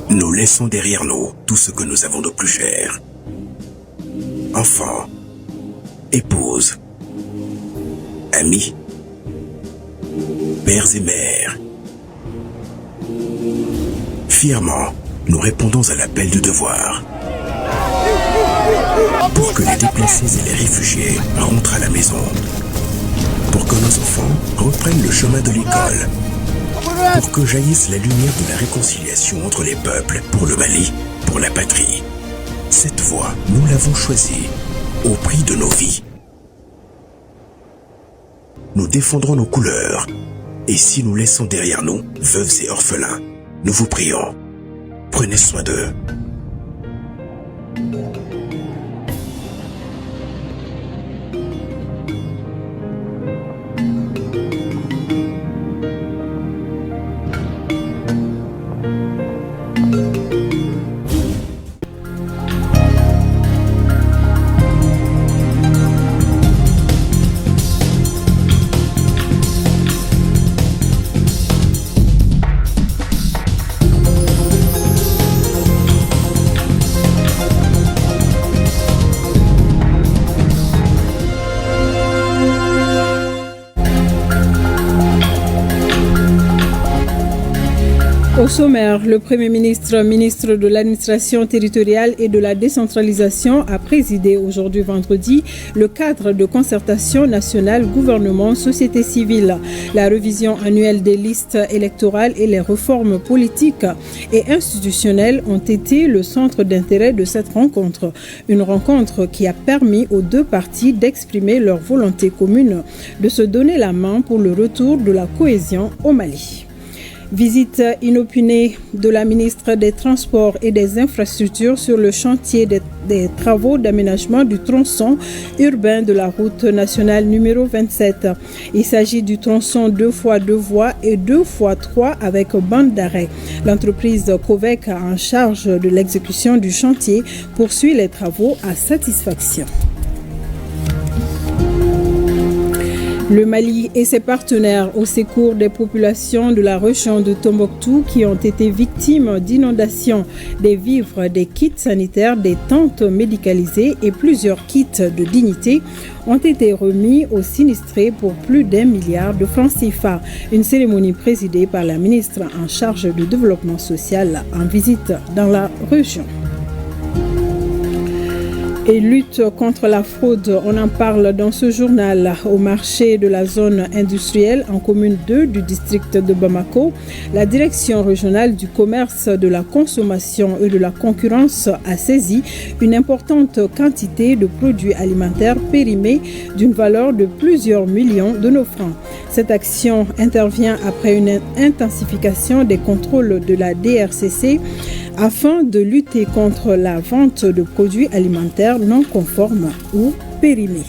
Nous laissons derrière nous tout ce que nous avons de plus cher. Enfants, épouses, amis, pères et mères. Fièrement, nous répondons à l'appel du devoir. Pour que les déplacés et les réfugiés rentrent à la maison. Pour que nos enfants reprennent le chemin de l'école. Pour que jaillisse la lumière de la réconciliation entre les peuples, pour le Mali, pour la patrie. Cette voie, nous l'avons choisie, au prix de nos vies. Nous défendrons nos couleurs, et si nous laissons derrière nous veuves et orphelins, nous vous prions, prenez soin d'eux. Au sommaire, le Premier ministre, ministre de l'administration territoriale et de la décentralisation a présidé aujourd'hui vendredi le cadre de concertation nationale gouvernement-société civile. La révision annuelle des listes électorales et les réformes politiques et institutionnelles ont été le centre d'intérêt de cette rencontre. Une rencontre qui a permis aux deux parties d'exprimer leur volonté commune de se donner la main pour le retour de la cohésion au Mali. Visite inopinée de la ministre des Transports et des Infrastructures sur le chantier des travaux d'aménagement du tronçon urbain de la route nationale numéro 27. Il s'agit du tronçon 2x2 voies et 2x3 avec bande d'arrêt. L'entreprise Covec en charge de l'exécution du chantier poursuit les travaux à satisfaction. Le Mali et ses partenaires au secours des populations de la région de Tombouctou qui ont été victimes d'inondations, des vivres, des kits sanitaires, des tentes médicalisées et plusieurs kits de dignité ont été remis aux sinistrés pour plus d'1 milliard de francs CFA. Une cérémonie présidée par la ministre en charge du développement social en visite dans la région. Et lutte contre la fraude, on en parle dans ce journal. Au marché de la zone industrielle en commune 2 du district de Bamako, la direction régionale du commerce, de la consommation et de la concurrence a saisi une importante quantité de produits alimentaires périmés d'une valeur de plusieurs millions de nos francs. Cette action intervient après une intensification des contrôles de la DRCC afin de lutter contre la vente de produits alimentaires non conformes ou périmés.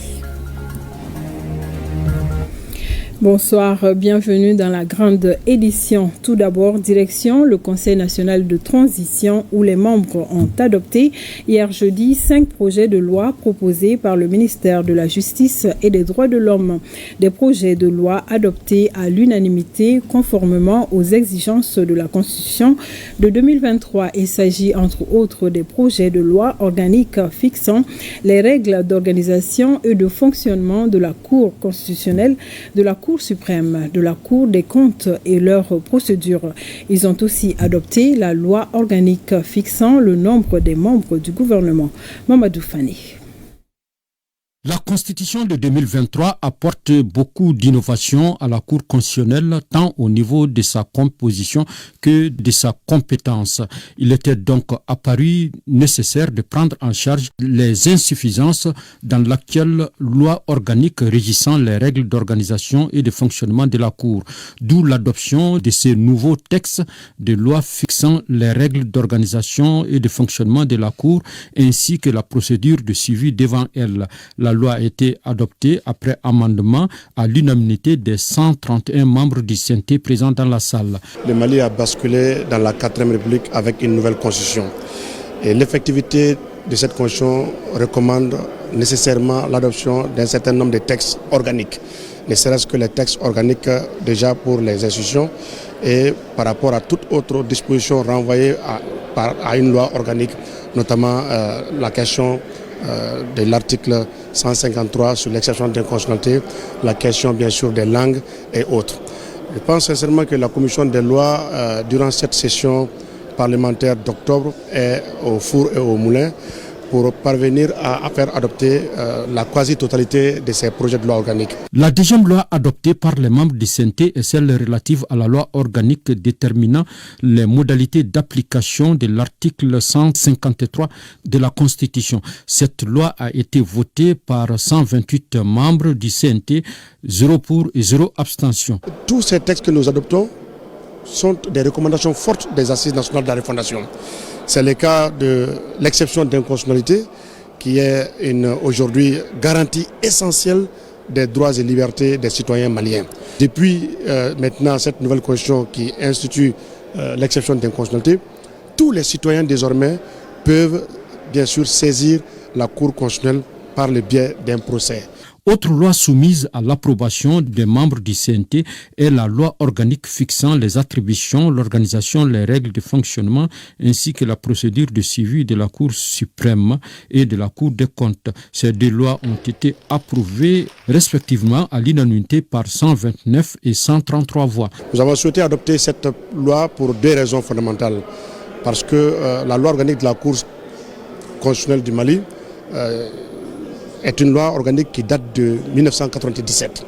Bonsoir, bienvenue dans la grande édition. Tout d'abord, direction le Conseil national de transition où les membres ont adopté hier jeudi 5 projets de loi proposés par le ministère de la Justice et des Droits de l'Homme. Des projets de loi adoptés à l'unanimité conformément aux exigences de la Constitution de 2023. Il s'agit entre autres des projets de loi organiques fixant les règles d'organisation et de fonctionnement de la Cour constitutionnelle, de la Cour suprême, de la Cour des comptes et leurs procédures. Ils ont aussi adopté la loi organique fixant le nombre des membres du gouvernement. Mamadou Fani. La Constitution de 2023 apporte beaucoup d'innovations à la Cour constitutionnelle, tant au niveau de sa composition que de sa compétence. Il était donc apparu nécessaire de prendre en charge les insuffisances dans l'actuelle loi organique régissant les règles d'organisation et de fonctionnement de la Cour, d'où l'adoption de ces nouveaux textes de loi fixant les règles d'organisation et de fonctionnement de la Cour, ainsi que la procédure de suivi devant elle. La loi a été adoptée après amendement à l'unanimité des 131 membres du CNT présents dans la salle. Le Mali a basculé dans la 4e République avec une nouvelle constitution. Et l'effectivité de cette constitution recommande nécessairement l'adoption d'un certain nombre de textes organiques. ne serait-ce que les textes organiques déjà pour les institutions et par rapport à toute autre disposition renvoyée à une loi organique, notamment la question de l'article 153 sur l'exception d'inconstitutionnalité, la question bien sûr des langues et autres. Je pense sincèrement que la commission des lois, durant cette session parlementaire d'octobre, est au four et au moulin pour parvenir à faire adopter la quasi-totalité de ces projets de loi organique. La deuxième loi adoptée par les membres du CNT est celle relative à la loi organique déterminant les modalités d'application de l'article 153 de la Constitution. Cette loi a été votée par 128 membres du CNT, 0 pour et 0 abstention. Tous ces textes que nous adoptons sont des recommandations fortes des Assises nationales de la refondation. C'est le cas de l'exception d'inconstitutionnalité qui est aujourd'hui garantie essentielle des droits et libertés des citoyens maliens. Depuis maintenant cette nouvelle constitution qui institue l'exception d'inconstitutionnalité, tous les citoyens désormais peuvent bien sûr saisir la Cour constitutionnelle par le biais d'un procès. Autre loi soumise à l'approbation des membres du CNT est la loi organique fixant les attributions, l'organisation, les règles de fonctionnement ainsi que la procédure de suivi de la Cour suprême et de la Cour des comptes. Ces deux lois ont été approuvées respectivement à l'unanimité par 129 et 133 voix. Nous avons souhaité adopter cette loi pour deux raisons fondamentales. Parce que la loi organique de la Cour constitutionnelle du Mali est une loi organique qui date de 1997.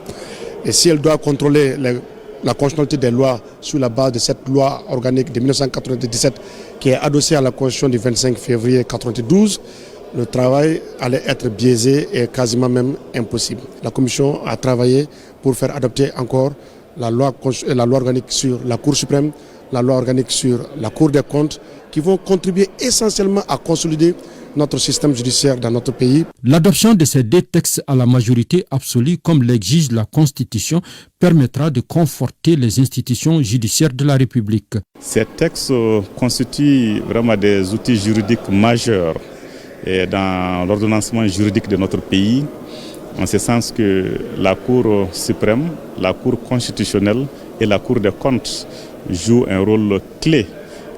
Et si elle doit contrôler la constitutionnalité des lois sur la base de cette loi organique de 1997 qui est adossée à la Constitution du 25 février 1992, le travail allait être biaisé et quasiment même impossible. La Commission a travaillé pour faire adopter encore la loi organique sur la Cour suprême, la loi organique sur la Cour des comptes, qui vont contribuer essentiellement à consolider notre système judiciaire dans notre pays. L'adoption de ces deux textes à la majorité absolue, comme l'exige la Constitution, permettra de conforter les institutions judiciaires de la République. Ces textes constituent vraiment des outils juridiques majeurs dans l'ordonnancement juridique de notre pays, en ce sens que la Cour suprême, la Cour constitutionnelle et la Cour des comptes jouent un rôle clé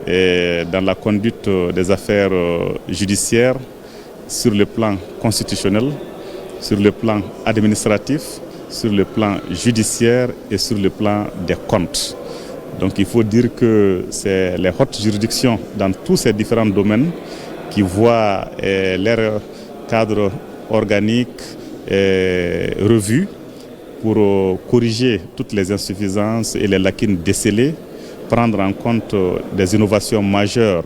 dans la conduite des affaires judiciaires sur le plan constitutionnel, sur le plan administratif, sur le plan judiciaire et sur le plan des comptes. Donc il faut dire que c'est les hautes juridictions dans tous ces différents domaines qui voient leur cadre organique revu pour corriger toutes les insuffisances et les lacunes décelées, prendre en compte des innovations majeures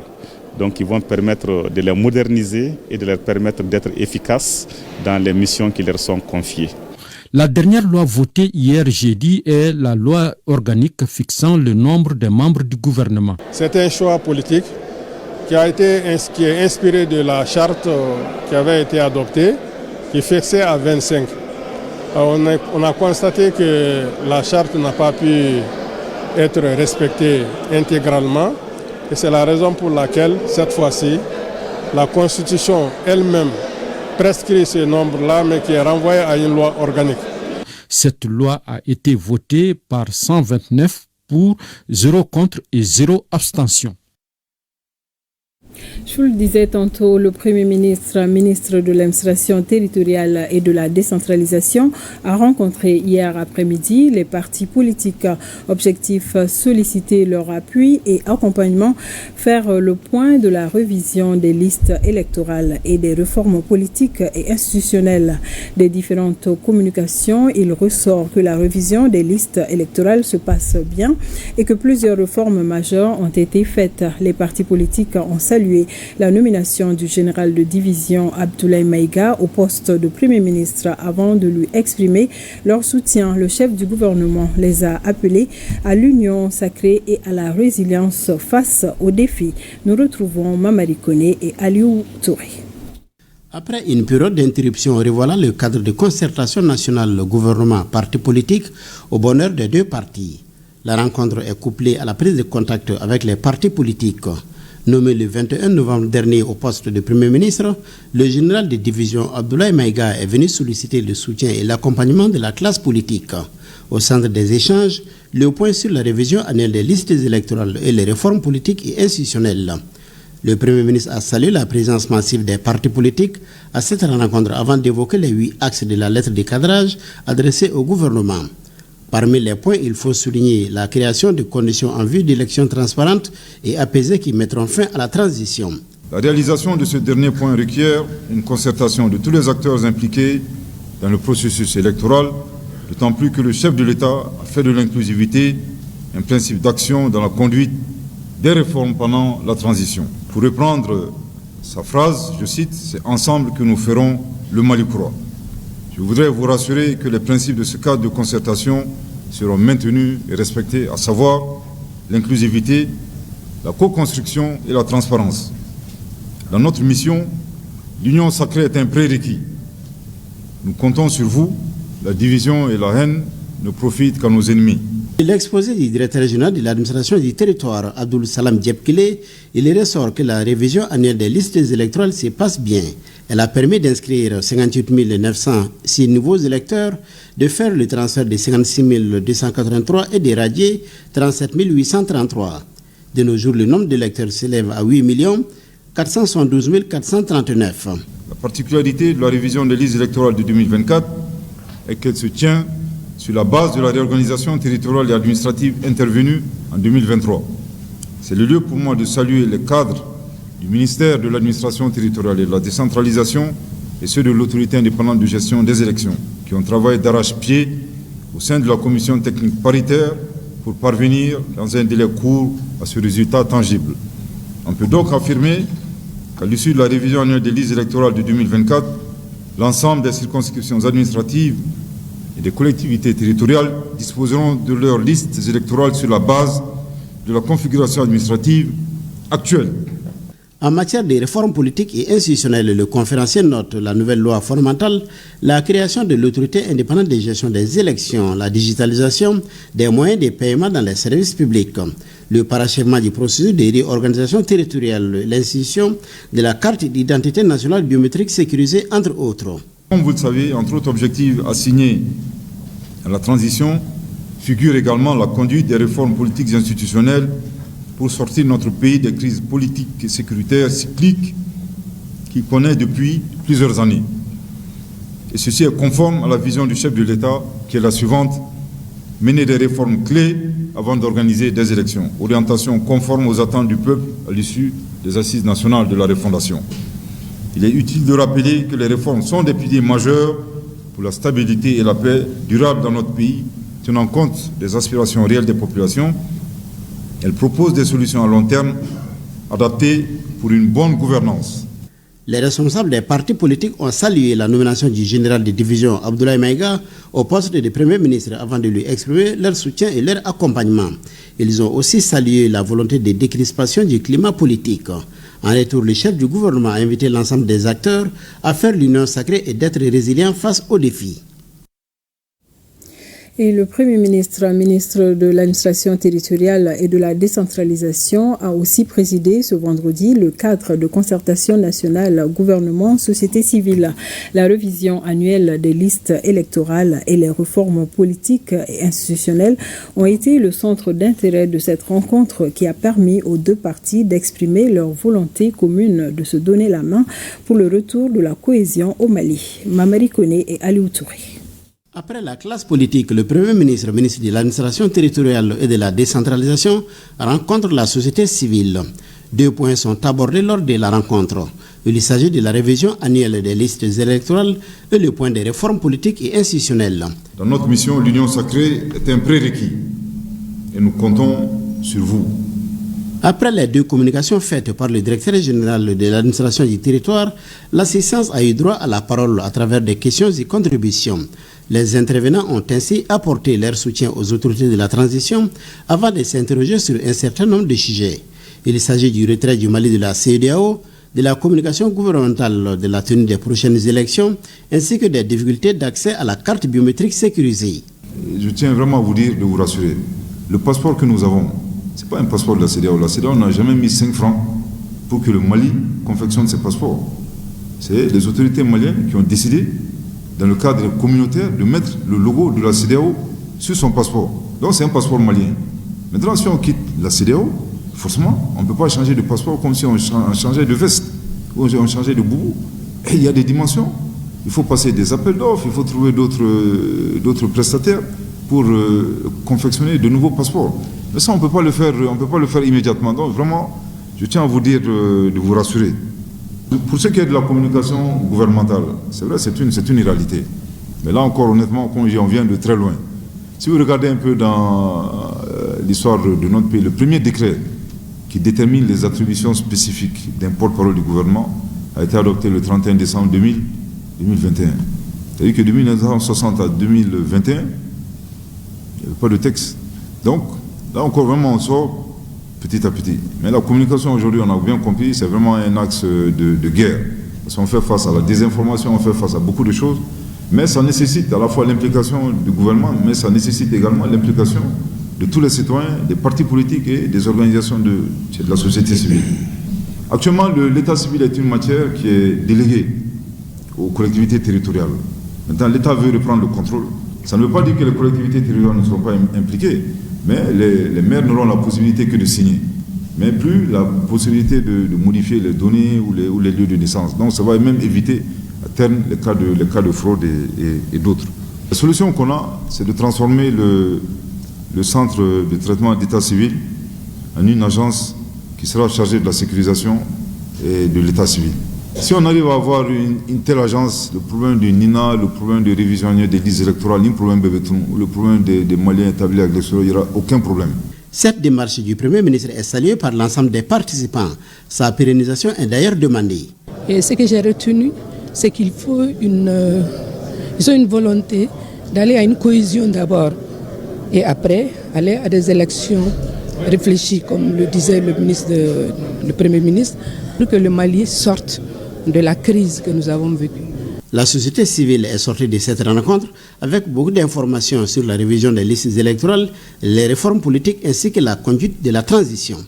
donc qui vont permettre de les moderniser et de leur permettre d'être efficaces dans les missions qui leur sont confiées. La dernière loi votée hier jeudi est la loi organique fixant le nombre des membres du gouvernement. C'est un choix politique qui est inspiré de la charte qui avait été adoptée, qui fixait à 25. On a constaté que la charte n'a pas pu être respectée intégralement et c'est la raison pour laquelle cette fois-ci la Constitution elle-même prescrit ce nombre-là mais qui est renvoyé à une loi organique. Cette loi a été votée par 129 pour, 0 contre et 0 abstention. Je vous le disais tantôt, le Premier ministre de l'administration territoriale et de la décentralisation a rencontré hier après-midi les partis politiques. Objectif, solliciter leur appui et accompagnement, faire le point de la révision des listes électorales et des réformes politiques et institutionnelles. Des différentes communications, il ressort que la révision des listes électorales se passe bien et que plusieurs réformes majeures ont été faites. Les partis politiques ont salué la nomination du général de division Abdoulaye Maïga au poste de Premier ministre avant de lui exprimer leur soutien. Le chef du gouvernement les a appelés à l'union sacrée et à la résilience face aux défis. Nous retrouvons Mamadi Koné et Aliou Touré. Après une période d'interruption, revoilà le cadre de concertation nationale gouvernement-parti politique au bonheur des deux partis. La rencontre est couplée à la prise de contact avec les partis politiques. Nommé le 21 novembre dernier au poste de Premier ministre, le général de division Abdoulaye Maïga est venu solliciter le soutien et l'accompagnement de la classe politique. Au centre des échanges, le point sur la révision annuelle des listes électorales et les réformes politiques et institutionnelles. Le Premier ministre a salué la présence massive des partis politiques à cette rencontre avant d'évoquer les 8 axes de la lettre de cadrage adressée au gouvernement. Parmi les points, il faut souligner la création de conditions en vue d'élections transparentes et apaisées qui mettront fin à la transition. La réalisation de ce dernier point requiert une concertation de tous les acteurs impliqués dans le processus électoral, d'autant plus que le chef de l'État a fait de l'inclusivité un principe d'action dans la conduite des réformes pendant la transition. Pour reprendre sa phrase, je cite, « C'est ensemble que nous ferons le Mali croît ». Je voudrais vous rassurer que les principes de ce cadre de concertation seront maintenus et respectés, à savoir l'inclusivité, la co-construction et la transparence. Dans notre mission, l'union sacrée est un prérequis. Nous comptons sur vous. La division et la haine ne profitent qu'à nos ennemis. L'exposé du directeur régional de l'administration du territoire, Abdoul Salam Diepkile, il ressort que la révision annuelle des listes électorales se passe bien. Elle a permis d'inscrire 58 906 nouveaux électeurs, de faire le transfert de 56 283 et d'éradier 37 833. De nos jours, le nombre d'électeurs s'élève à 8 472 439. La particularité de la révision des listes électorales de 2024 est qu'elle se tient sur la base de la réorganisation territoriale et administrative intervenue en 2023. C'est le lieu pour moi de saluer les cadres du ministère de l'administration territoriale et de la décentralisation et ceux de l'autorité indépendante de gestion des élections qui ont travaillé d'arrache-pied au sein de la commission technique paritaire pour parvenir dans un délai court à ce résultat tangible. On peut donc affirmer qu'à l'issue de la révision annuelle des listes électorales de 2024, l'ensemble des circonscriptions administratives et des collectivités territoriales disposeront de leurs listes électorales sur la base de la configuration administrative actuelle. En matière de réformes politiques et institutionnelles, le conférencier note la nouvelle loi fondamentale, la création de l'autorité indépendante de gestion des élections, la digitalisation des moyens de paiement dans les services publics, le parachèvement du processus de réorganisation territoriale, l'institution de la carte d'identité nationale biométrique sécurisée, entre autres. Comme vous le savez, entre autres objectifs assignés à la transition, figure également la conduite des réformes politiques et institutionnelles pour sortir notre pays des crises politiques et sécuritaires cycliques qu'il connaît depuis plusieurs années. Et ceci est conforme à la vision du chef de l'État, qui est la suivante: mener des réformes clés avant d'organiser des élections. Orientation conforme aux attentes du peuple à l'issue des assises nationales de la refondation. Il est utile de rappeler que les réformes sont des piliers majeurs pour la stabilité et la paix durable dans notre pays, tenant compte des aspirations réelles des populations. Elle propose des solutions à long terme adaptées pour une bonne gouvernance. Les responsables des partis politiques ont salué la nomination du général de division Abdoulaye Maïga au poste de Premier ministre avant de lui exprimer leur soutien et leur accompagnement. Ils ont aussi salué la volonté de décrispation du climat politique. En retour, le chef du gouvernement a invité l'ensemble des acteurs à faire l'union sacrée et d'être résilients face aux défis. Et le Premier ministre, ministre de l'administration territoriale et de la décentralisation, a aussi présidé ce vendredi le cadre de concertation nationale gouvernement-société civile. La révision annuelle des listes électorales et les réformes politiques et institutionnelles ont été le centre d'intérêt de cette rencontre qui a permis aux deux parties d'exprimer leur volonté commune de se donner la main pour le retour de la cohésion au Mali. Mamari Koné et Aliou Touré. Après la classe politique, le Premier ministre, ministre de l'administration territoriale et de la décentralisation, rencontre la société civile. 2 points sont abordés lors de la rencontre. Il s'agit de la révision annuelle des listes électorales et le point des réformes politiques et institutionnelles. Dans notre mission, l'union sacrée est un prérequis et nous comptons sur vous. Après les 2 communications faites par le directeur général de l'administration du territoire, l'assistance a eu droit à la parole à travers des questions et contributions. Les intervenants ont ainsi apporté leur soutien aux autorités de la transition avant de s'interroger sur un certain nombre de sujets. Il s'agit du retrait du Mali de la CEDEAO, de la communication gouvernementale de la tenue des prochaines élections, ainsi que des difficultés d'accès à la carte biométrique sécurisée. Je tiens vraiment à vous dire, de vous rassurer, le passeport que nous avons, ce n'est pas un passeport de la CEDEAO. La CEDEAO n'a jamais mis 5 francs pour que le Mali confectionne ses passeports. C'est les autorités maliennes qui ont décidé, dans le cadre communautaire, de mettre le logo de la CEDEAO sur son passeport. Donc c'est un passeport malien. Maintenant, si on quitte la CEDEAO, forcément, on ne peut pas changer de passeport comme si on changeait de veste ou on changeait de boubou. Et il y a des dimensions. Il faut passer des appels d'offres, il faut trouver d'autres prestataires pour confectionner de nouveaux passeports. Mais ça, on ne peut pas le faire immédiatement. Donc vraiment, je tiens à vous dire de vous rassurer. Pour ce qui est de la communication gouvernementale, c'est vrai, c'est une réalité. Mais là encore, honnêtement, comme on vient de très loin. Si vous regardez un peu dans l'histoire de notre pays, le premier décret qui détermine les attributions spécifiques d'un porte-parole du gouvernement a été adopté le 31 décembre 2021. C'est-à-dire que de 1960 à 2021, il n'y avait pas de texte. Donc, là encore, vraiment, on sort petit à petit. Mais la communication aujourd'hui, on a bien compris, c'est vraiment un axe de guerre. Parce qu'on fait face à la désinformation, on fait face à beaucoup de choses. Mais ça nécessite à la fois l'implication du gouvernement, mais ça nécessite également l'implication de tous les citoyens, des partis politiques et des organisations de la société civile. Actuellement, l'état civil est une matière qui est déléguée aux collectivités territoriales. Maintenant, l'État veut reprendre le contrôle. Ça ne veut pas dire que les collectivités territoriales ne sont pas impliquées, mais les maires n'auront la possibilité que de signer, mais plus la possibilité de modifier les données ou les lieux de naissance. Donc ça va même éviter à terme les cas de fraude et d'autres. La solution qu'on a, c'est de transformer le centre de traitement d'état civil en une agence qui sera chargée de la sécurisation et de l'état civil. Si on arrive à avoir une telle agence, le problème du NINA, le problème de révision des listes électorales, le problème Bébétoun, le problème des Maliens établis à l'extérieur, il n'y aura aucun problème. Cette démarche du Premier ministre est saluée par l'ensemble des participants. Sa pérennisation est d'ailleurs demandée. Et ce que j'ai retenu, c'est qu'il faut ils ont une volonté d'aller à une cohésion d'abord et après aller à des élections réfléchies, comme le disait le Premier ministre, pour que le Mali sorte de la crise que nous avons vécue. La société civile est sortie de cette rencontre avec beaucoup d'informations sur la révision des listes électorales, les réformes politiques ainsi que la conduite de la transition.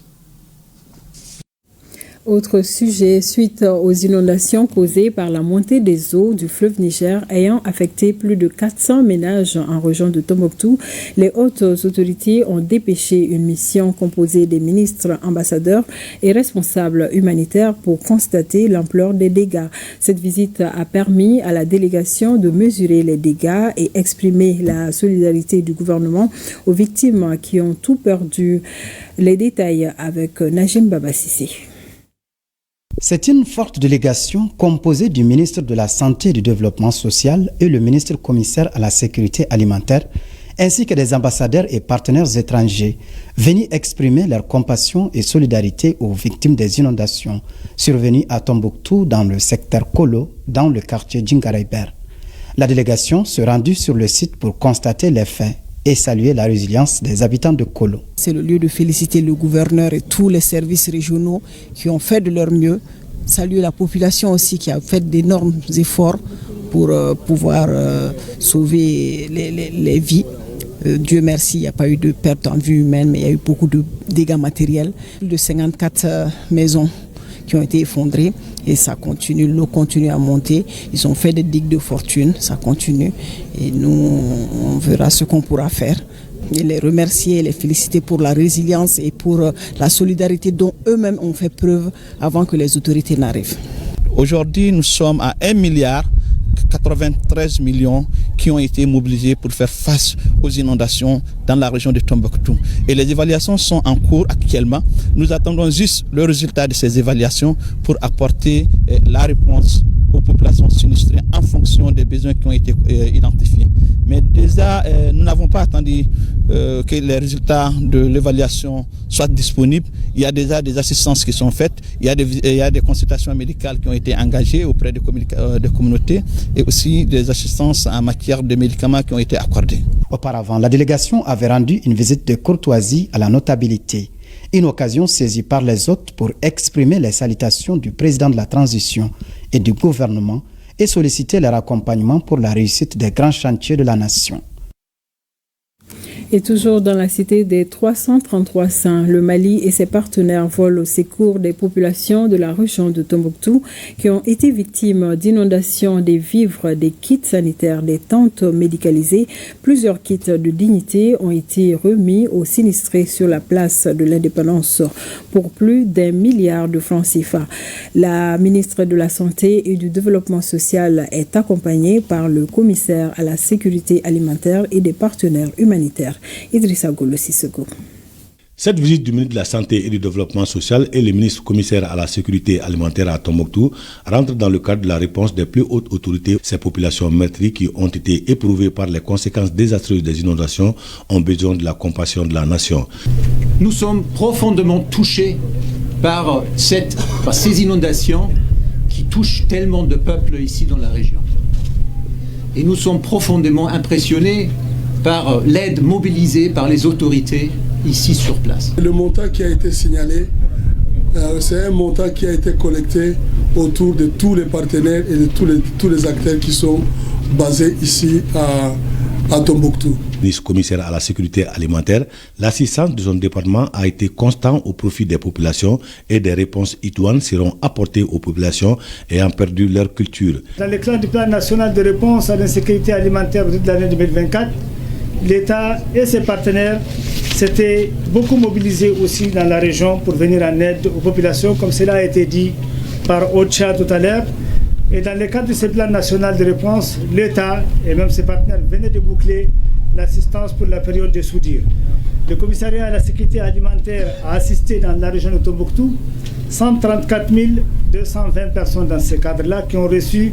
Autre sujet, suite aux inondations causées par la montée des eaux du fleuve Niger ayant affecté plus de 400 ménages en région de Tombouctou, les hautes autorités ont dépêché une mission composée des ministres, ambassadeurs et responsables humanitaires pour constater l'ampleur des dégâts. Cette visite a permis à la délégation de mesurer les dégâts et exprimer la solidarité du gouvernement aux victimes qui ont tout perdu. Les détails avec Najim Babassissé. C'est une forte délégation composée du ministre de la Santé et du Développement social et le ministre commissaire à la sécurité alimentaire, ainsi que des ambassadeurs et partenaires étrangers, venus exprimer leur compassion et solidarité aux victimes des inondations survenues à Tombouctou dans le secteur Kolo, dans le quartier Djingarayber. La délégation se rendit sur le site pour constater les faits et saluer la résilience des habitants de Kolo. C'est le lieu de féliciter le gouverneur et tous les services régionaux qui ont fait de leur mieux. Saluer la population aussi qui a fait d'énormes efforts pour pouvoir sauver les vies. Dieu merci, il n'y a pas eu de perte en vie humaine, mais il y a eu beaucoup de dégâts matériels. Plus de 54 maisons qui ont été effondrées et ça continue, l'eau continue à monter. Ils ont fait des digues de fortune, ça continue et nous on verra ce qu'on pourra faire. Et les remercier, les féliciter pour la résilience et pour la solidarité dont eux-mêmes ont fait preuve avant que les autorités n'arrivent. Aujourd'hui, nous sommes à 1,93 milliard qui ont été mobilisés pour faire face aux inondations dans la région de Tombouctou. Et les évaluations sont en cours actuellement. Nous attendons juste le résultat de ces évaluations pour apporter la réponse aux populations sinistrées en fonction des besoins qui ont été identifiés. Mais déjà, nous n'avons pas attendu que les résultats de l'évaluation soient disponibles. Il y a déjà des assistances qui sont faites, il y a des consultations médicales qui ont été engagées auprès des communautés et aussi des assistances en matière de médicaments qui ont été accordées. Auparavant, la délégation avait rendu une visite de courtoisie à la notabilité. Une occasion saisie par les hôtes pour exprimer les salutations du président de la transition et du gouvernement et solliciter leur accompagnement pour la réussite des grands chantiers de la nation. Et toujours dans la cité des 333 saints, le Mali et ses partenaires volent au secours des populations de la région de Tombouctou qui ont été victimes d'inondations, des vivres, des kits sanitaires, des tentes médicalisées. Plusieurs kits de dignité ont été remis aux sinistrés sur la place de l'Indépendance pour plus d'1 milliard de francs CFA. La ministre de la Santé et du Développement social est accompagnée par le commissaire à la sécurité alimentaire et des partenaires humanitaires. Idrissa Golo Sissoko. Cette visite du ministre de la Santé et du Développement social et le ministre commissaire à la sécurité alimentaire à Tombouctou rentre dans le cadre de la réponse des plus hautes autorités. Ces populations meurtries qui ont été éprouvées par les conséquences désastreuses des inondations ont besoin de la compassion de la nation. Nous sommes profondément touchés par ces inondations qui touchent tellement de peuples ici dans la région. Et nous sommes profondément impressionnés par l'aide mobilisée par les autorités ici sur place. Le montant qui a été signalé, c'est un montant qui a été collecté autour de tous les partenaires et de tous les acteurs qui sont basés ici à Tombouctou. Ministre commissaire à la sécurité alimentaire, l'assistance de son département a été constante au profit des populations et des réponses idoines seront apportées aux populations ayant perdu leur culture. Dans le cadre du plan national de réponse à l'insécurité alimentaire de l'année 2024, l'État et ses partenaires s'étaient beaucoup mobilisés aussi dans la région pour venir en aide aux populations, comme cela a été dit par Ocha tout à l'heure. Et dans le cadre de ce plan national de réponse, l'État et même ses partenaires venaient de boucler l'assistance pour la période de soudure. Le commissariat à la sécurité alimentaire a assisté dans la région de Tombouctou 134 220 personnes dans ce cadre-là qui ont reçu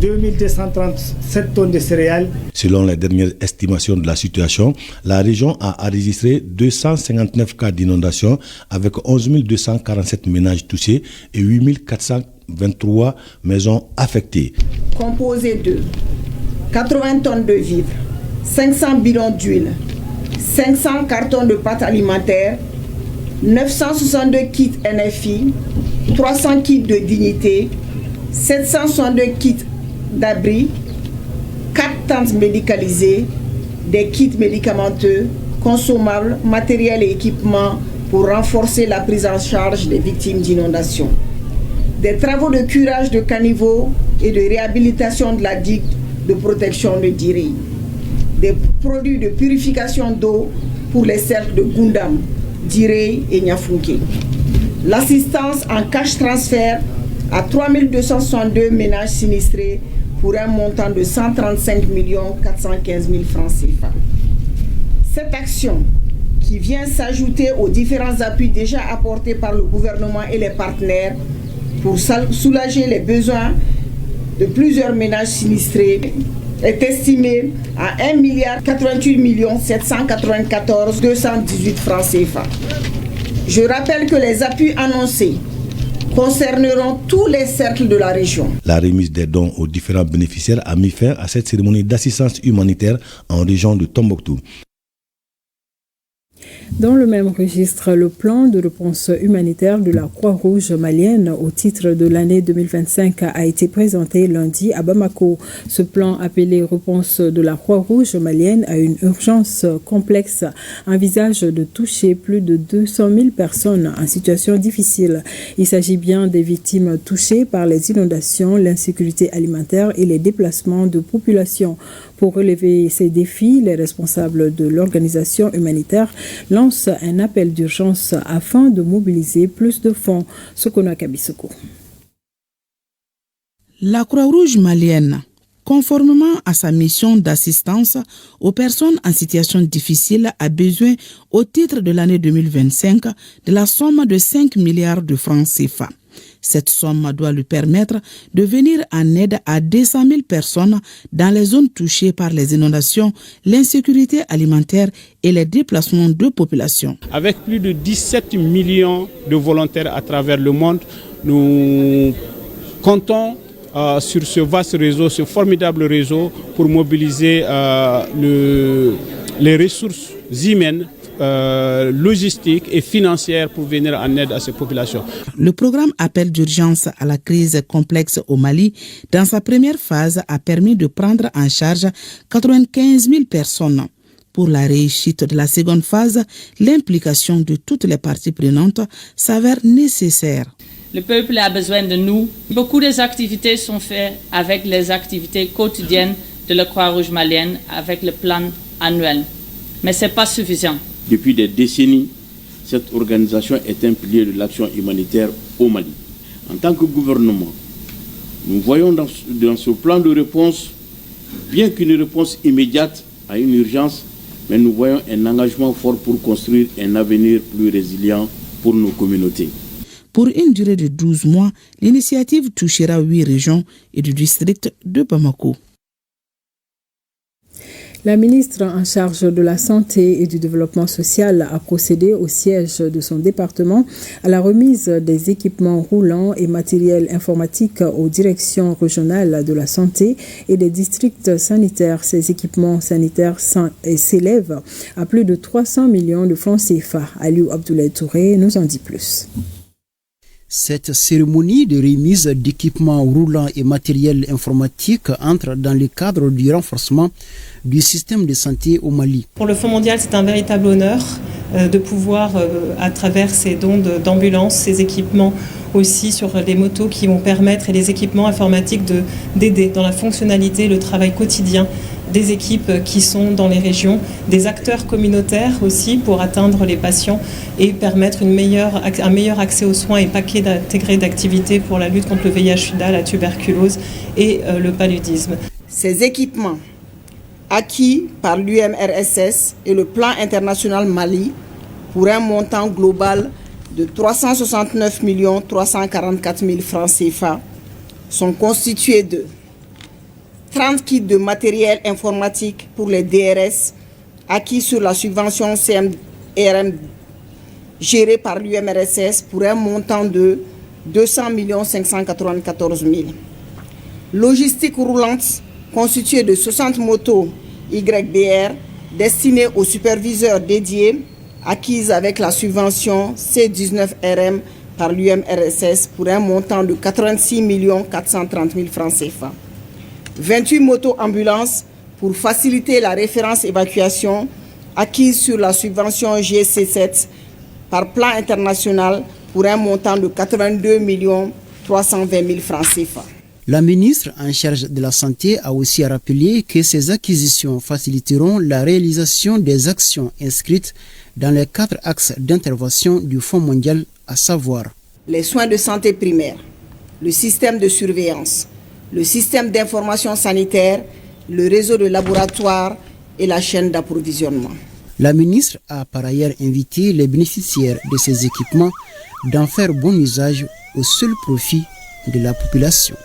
2237 tonnes de céréales. Selon les dernières estimations de la situation, la région a enregistré 259 cas d'inondation avec 11 247 ménages touchés et 8 423 maisons affectées. Composé de 80 tonnes de vivres, 500 bidons d'huile, 500 cartons de pâtes alimentaires, 962 kits NFI, 300 kits de dignité, 762 kits d'abri, 4 tentes médicalisées, des kits médicamenteux, consommables, matériel et équipements pour renforcer la prise en charge des victimes d'inondations. Des travaux de curage de caniveaux et de réhabilitation de la digue de protection de Diré. Des produits de purification d'eau pour les cercles de Gundam, Diré et Niafunke. L'assistance en cash transfert à 3262 ménages sinistrés pour un montant de 135 415 000 francs CFA. Cette action, qui vient s'ajouter aux différents appuis déjà apportés par le gouvernement et les partenaires pour soulager les besoins de plusieurs ménages sinistrés, est estimée à 1,88 794 218 francs CFA. Je rappelle que les appuis annoncés concerneront tous les cercles de la région. La remise des dons aux différents bénéficiaires a mis fin à cette cérémonie d'assistance humanitaire en région de Tombouctou. Dans le même registre, le plan de réponse humanitaire de la Croix-Rouge malienne au titre de l'année 2025 a été présenté lundi à Bamako. Ce plan appelé réponse de la Croix-Rouge malienne à une urgence complexe envisage de toucher plus de 200 000 personnes en situation difficile. Il s'agit bien des victimes touchées par les inondations, l'insécurité alimentaire et les déplacements de population. Pour relever ces défis, les responsables de l'organisation humanitaire lancent un appel d'urgence afin de mobiliser plus de fonds. Sokono Kabisoko. La Croix-Rouge malienne, conformément à sa mission d'assistance aux personnes en situation difficile, a besoin, au titre de l'année 2025, de la somme de 5 milliards de francs CFA. Cette somme doit lui permettre de venir en aide à 200 000 personnes dans les zones touchées par les inondations, l'insécurité alimentaire et les déplacements de population. Avec plus de 17 millions de volontaires à travers le monde, nous comptons sur ce vaste réseau, ce formidable réseau pour mobiliser les ressources humaines, logistiques et financières pour venir en aide à ces populations. Le programme Appel d'urgence à la crise complexe au Mali, dans sa première phase, a permis de prendre en charge 95 000 personnes. Pour la réussite de la seconde phase, l'implication de toutes les parties prenantes s'avère nécessaire. Le peuple a besoin de nous. Beaucoup des activités sont faites avec les activités quotidiennes de la Croix-Rouge malienne, avec le plan annuel. Mais ce n'est pas suffisant. Depuis des décennies, cette organisation est un pilier de l'action humanitaire au Mali. En tant que gouvernement, nous voyons dans ce plan de réponse, bien qu'une réponse immédiate à une urgence, mais nous voyons un engagement fort pour construire un avenir plus résilient pour nos communautés. Pour une durée de 12 mois, l'initiative touchera 8 régions et du district de Bamako. La ministre en charge de la Santé et du Développement social a procédé au siège de son département à la remise des équipements roulants et matériels informatiques aux directions régionales de la santé et des districts sanitaires. Ces équipements sanitaires s'élèvent à plus de 300 millions de francs CFA. Aliou Abdoulaye Touré nous en dit plus. Cette cérémonie de remise d'équipements roulants et matériel informatique entre dans le cadre du renforcement du système de santé au Mali. Pour le Fonds mondial, c'est un véritable honneur de pouvoir, à travers ces dons d'ambulances, ces équipements aussi sur les motos qui vont permettre et les équipements informatiques d'aider dans la fonctionnalité, le travail quotidien des équipes qui sont dans les régions, des acteurs communautaires aussi pour atteindre les patients et permettre un meilleur accès aux soins et paquet intégré d'activités pour la lutte contre le VIH/SIDA, la tuberculose et le paludisme. Ces équipements acquis par l'UMRSS et le Plan international Mali pour un montant global de 369 344 000 francs CFA sont constitués de 30 kits de matériel informatique pour les DRS acquis sur la subvention CMRM gérée par l'UMRSS pour un montant de 200 594 000. Logistique roulante constituée de 60 motos YDR destinées aux superviseurs dédiés acquises avec la subvention C19RM par l'UMRSS pour un montant de 86 430 000 francs CFA. 28 motos ambulances pour faciliter la référence évacuation acquise sur la subvention GC7 par plan international pour un montant de 82 320 000 francs CFA. La ministre en charge de la Santé a aussi rappelé que ces acquisitions faciliteront la réalisation des actions inscrites dans les 4 axes d'intervention du Fonds mondial, à savoir les soins de santé primaire, le système de surveillance, le système d'information sanitaire, le réseau de laboratoires et la chaîne d'approvisionnement. La ministre a par ailleurs invité les bénéficiaires de ces équipements d'en faire bon usage au seul profit de la population.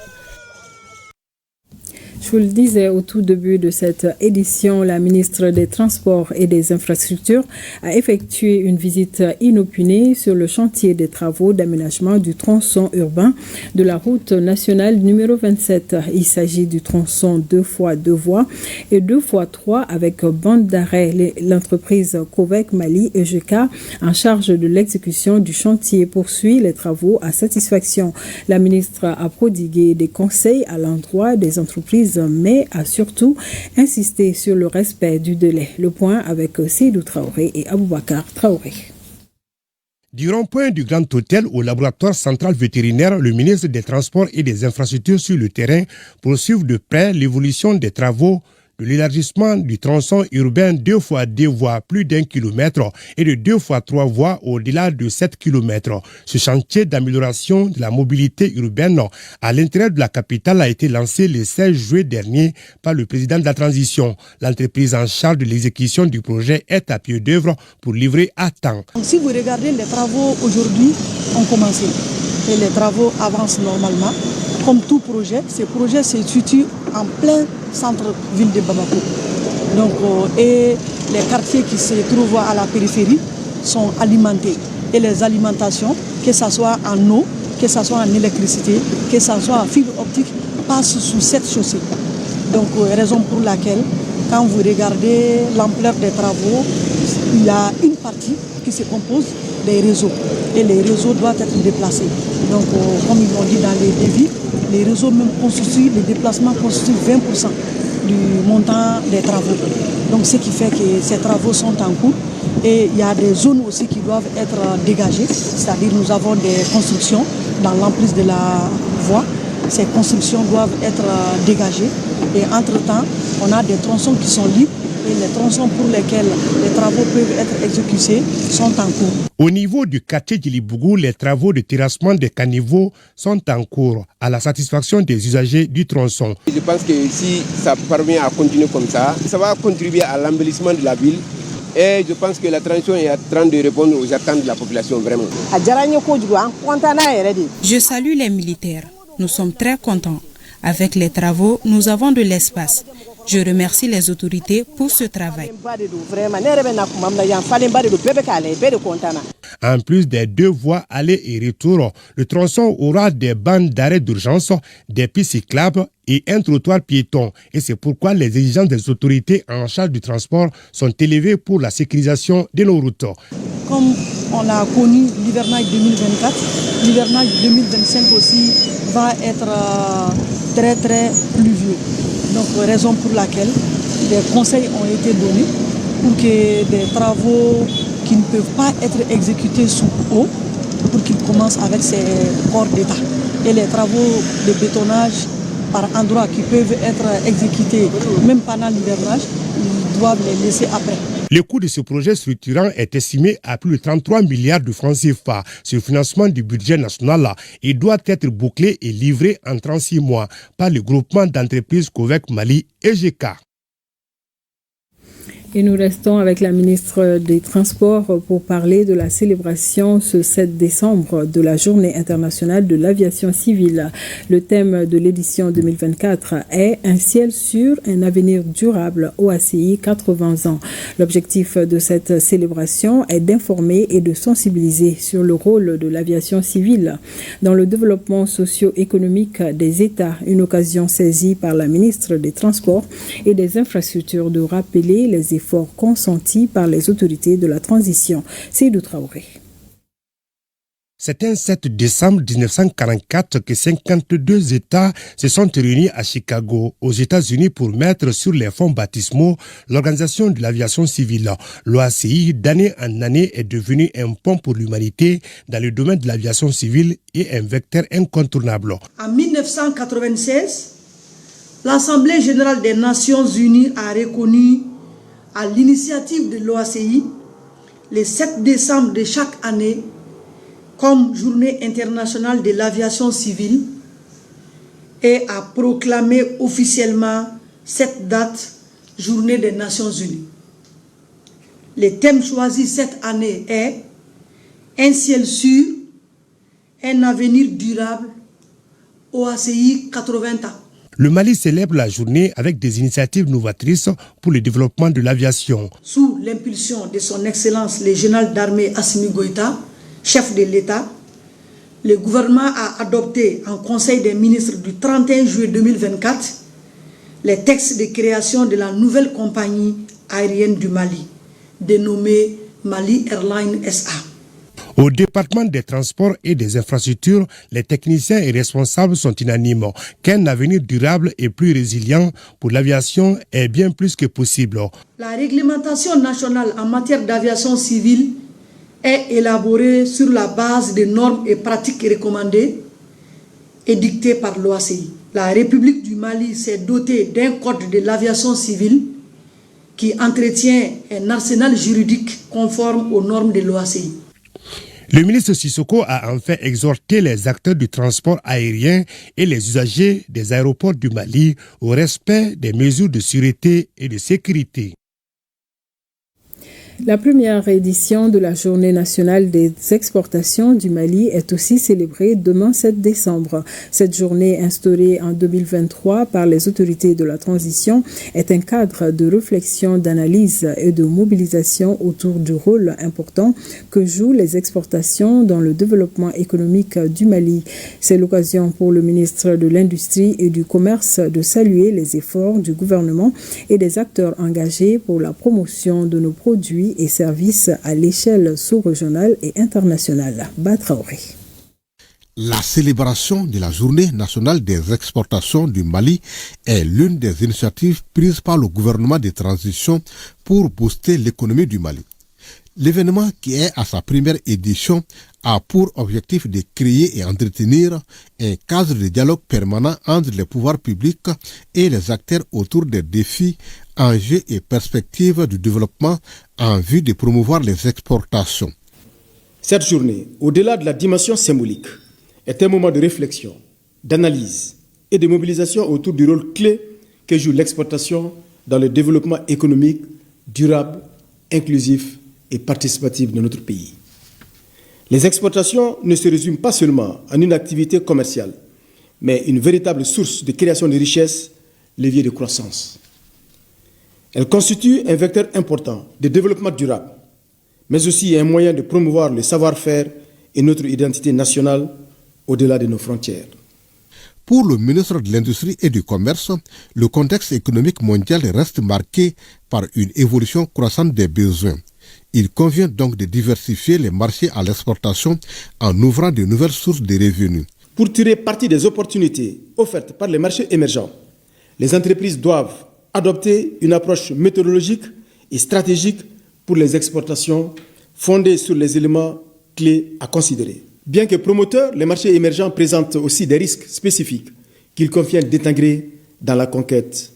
Je vous le disais au tout début de cette édition, la ministre des Transports et des Infrastructures a effectué une visite inopinée sur le chantier des travaux d'aménagement du tronçon urbain de la route nationale numéro 27. Il s'agit du tronçon 2x2 voies et 2x3 avec bande d'arrêt. L'entreprise Covec Mali EGK en charge de l'exécution du chantier poursuit les travaux à satisfaction. La ministre a prodigué des conseils à l'endroit des entreprises mais a surtout insisté sur le respect du délai. Le point avec Seydou Traoré et Aboubakar Traoré. Du rond-point du Grand Hôtel au laboratoire central vétérinaire, le ministre des Transports et des Infrastructures sur le terrain poursuit de près l'évolution des travaux de l'élargissement du tronçon urbain 2x2 voies plus d'1 kilomètre et de 2x3 voies au-delà de 7 km. Ce chantier d'amélioration de la mobilité urbaine à l'intérieur de la capitale a été lancé le 16 juillet dernier par le président de la transition. L'entreprise en charge de l'exécution du projet est à pied d'œuvre pour livrer à temps. Si vous regardez, les travaux aujourd'hui ont commencé et les travaux avancent normalement. Comme tout projet, ce projet se situe en plein centre-ville de Bamako. Donc, et les quartiers qui se trouvent à la périphérie sont alimentés. Et les alimentations, que ce soit en eau, que ce soit en électricité, que ce soit en fibre optique, passent sous cette chaussée. Donc, raison pour laquelle, quand vous regardez l'ampleur des travaux, il y a une partie qui se compose des réseaux. Et les réseaux doivent être déplacés. Donc, comme ils l'ont dit dans les devis, les réseaux même constituent, les déplacements constituent 20% du montant des travaux. Donc ce qui fait que ces travaux sont en cours et il y a des zones aussi qui doivent être dégagées, c'est-à-dire nous avons des constructions dans l'emprise de la voie. Ces constructions doivent être dégagées et entre-temps, on a des tronçons qui sont libres et les tronçons pour lesquels les travaux peuvent être exécutés sont en cours. Au niveau du quartier Djilibougou, les travaux de terrassement des caniveaux sont en cours à la satisfaction des usagers du tronçon. Je pense que si ça parvient à continuer comme ça va contribuer à l'embellissement de la ville. Et je pense que la transition est en train de répondre aux attentes de la population, vraiment. Je salue les militaires. Nous sommes très contents. Avec les travaux, nous avons de l'espace. Je remercie les autorités pour ce travail. En plus des 2 voies aller et retour, le tronçon aura des bandes d'arrêt d'urgence, des pistes cyclables et un trottoir piéton. Et c'est pourquoi les exigences des autorités en charge du transport sont élevées pour la sécurisation de nos routes. Comme on a connu l'hivernage 2024, l'hivernage 2025 aussi va être très très pluvieux. Donc raison pour laquelle des conseils ont été donnés pour que des travaux qui ne peuvent pas être exécutés sous eau, pour qu'ils commencent avec ces corps d'État. Et les travaux de bétonnage par endroits qui peuvent être exécutés même pendant l'hivernage, ils doivent les laisser après. Le coût de ce projet structurant est estimé à plus de 33 milliards de francs CFA. Ce financement du budget national et doit être bouclé et livré en 36 mois par le groupement d'entreprises COVEC Mali et GK. Et nous restons avec la ministre des Transports pour parler de la célébration ce 7 décembre de la Journée internationale de l'aviation civile. Le thème de l'édition 2024 est « Un ciel sûr, un avenir durable OACI 80 ans ». L'objectif de cette célébration est d'informer et de sensibiliser sur le rôle de l'aviation civile dans le développement socio-économique des États. Une occasion saisie par la ministre des Transports et des Infrastructures de rappeler les efforts consentis par les autorités de la transition. Seydou Traoré. C'est un 7 décembre 1944 que 52 États se sont réunis à Chicago, aux États-Unis, pour mettre sur les fonds baptismaux l'Organisation de l'aviation civile. L'OACI, d'année en année, est devenue un pont pour l'humanité dans le domaine de l'aviation civile et un vecteur incontournable. En 1996, l'Assemblée générale des Nations unies a reconnu à l'initiative de l'OACI, le 7 décembre de chaque année, comme Journée internationale de l'aviation civile et a proclamé officiellement cette date Journée des Nations unies. Le thème choisi cette année est « Un ciel sûr, un avenir durable, OACI 80 ans ». Le Mali célèbre la journée avec des initiatives novatrices pour le développement de l'aviation. Sous l'impulsion de son Excellence le général d'armée Assimi Goïta, chef de l'État, le gouvernement a adopté en Conseil des ministres du 31 juillet 2024 les textes de création de la nouvelle compagnie aérienne du Mali, dénommée Mali Airlines SA. Au département des transports et des infrastructures, les techniciens et responsables sont unanimes qu'un avenir durable et plus résilient pour l'aviation est bien plus que possible. La réglementation nationale en matière d'aviation civile est élaborée sur la base des normes et pratiques recommandées et dictées par l'OACI. La République du Mali s'est dotée d'un code de l'aviation civile qui entretient un arsenal juridique conforme aux normes de l'OACI. Le ministre Sissoko a enfin exhorté les acteurs du transport aérien et les usagers des aéroports du Mali au respect des mesures de sûreté et de sécurité. La première édition de la Journée nationale des exportations du Mali est aussi célébrée demain 7 décembre. Cette journée, instaurée en 2023 par les autorités de la transition, est un cadre de réflexion, d'analyse et de mobilisation autour du rôle important que jouent les exportations dans le développement économique du Mali. C'est l'occasion pour le ministre de l'Industrie et du Commerce de saluer les efforts du gouvernement et des acteurs engagés pour la promotion de nos produits et services à l'échelle sous-régionale et internationale. Batraoré. La célébration de la Journée nationale des exportations du Mali est l'une des initiatives prises par le gouvernement de transition pour booster l'économie du Mali. L'événement, qui est à sa première édition, a pour objectif de créer et entretenir un cadre de dialogue permanent entre les pouvoirs publics et les acteurs autour des défis, enjeux et perspectives du développement en vue de promouvoir les exportations. Cette journée, au-delà de la dimension symbolique, est un moment de réflexion, d'analyse et de mobilisation autour du rôle clé que joue l'exportation dans le développement économique, durable, inclusif et participatif de notre pays. Les exportations ne se résument pas seulement en une activité commerciale, mais une véritable source de création de richesses, levier de croissance. Elles constituent un vecteur important de développement durable, mais aussi un moyen de promouvoir le savoir-faire et notre identité nationale au-delà de nos frontières. Pour le ministre de l'Industrie et du Commerce, le contexte économique mondial reste marqué par une évolution croissante des besoins. Il convient donc de diversifier les marchés à l'exportation en ouvrant de nouvelles sources de revenus. Pour tirer parti des opportunités offertes par les marchés émergents, les entreprises doivent adopter une approche méthodologique et stratégique pour les exportations fondée sur les éléments clés à considérer. Bien que promoteurs, les marchés émergents présentent aussi des risques spécifiques qu'il convient d'intégrer dans la conquête.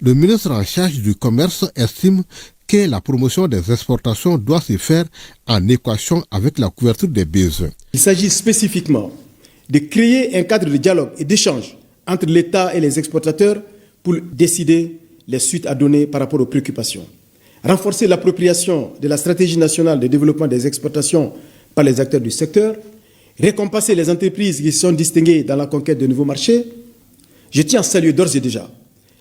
Le ministre en charge du commerce estime que la promotion des exportations doit se faire en équation avec la couverture des besoins. Il s'agit spécifiquement de créer un cadre de dialogue et d'échange entre l'État et les exportateurs pour décider les suites à donner par rapport aux préoccupations. Renforcer l'appropriation de la stratégie nationale de développement des exportations par les acteurs du secteur, récompenser les entreprises qui sont distinguées dans la conquête de nouveaux marchés. Je tiens à saluer d'ores et déjà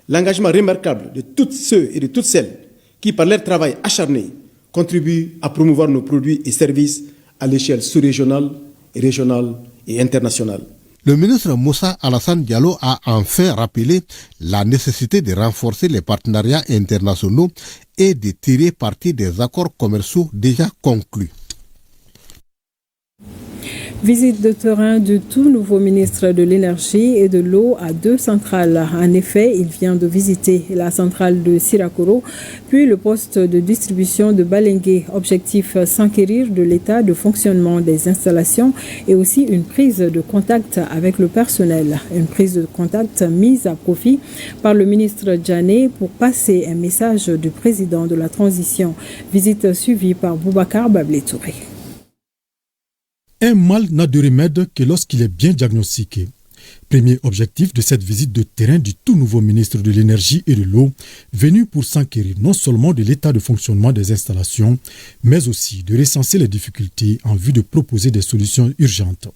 l'engagement remarquable de tous ceux et de toutes celles qui, par leur travail acharné, contribuent à promouvoir nos produits et services à l'échelle sous-régionale, régionale et internationale. Le ministre Moussa Alassane Diallo a enfin rappelé la nécessité de renforcer les partenariats internationaux et de tirer parti des accords commerciaux déjà conclus. Visite de terrain du tout nouveau ministre de l'Énergie et de l'Eau à 2 centrales. En effet, il vient de visiter la centrale de Sirakoro, puis le poste de distribution de Balengue. Objectif, s'enquérir de l'état de fonctionnement des installations et aussi une prise de contact avec le personnel. Une prise de contact mise à profit par le ministre Djané pour passer un message du président de la transition. Visite suivie par Boubacar Bablé-Touré. Un mal n'a de remède que lorsqu'il est bien diagnostiqué. Premier objectif de cette visite de terrain du tout nouveau ministre de l'Énergie et de l'Eau, venu pour s'enquérir non seulement de l'état de fonctionnement des installations, mais aussi de recenser les difficultés en vue de proposer des solutions urgentes.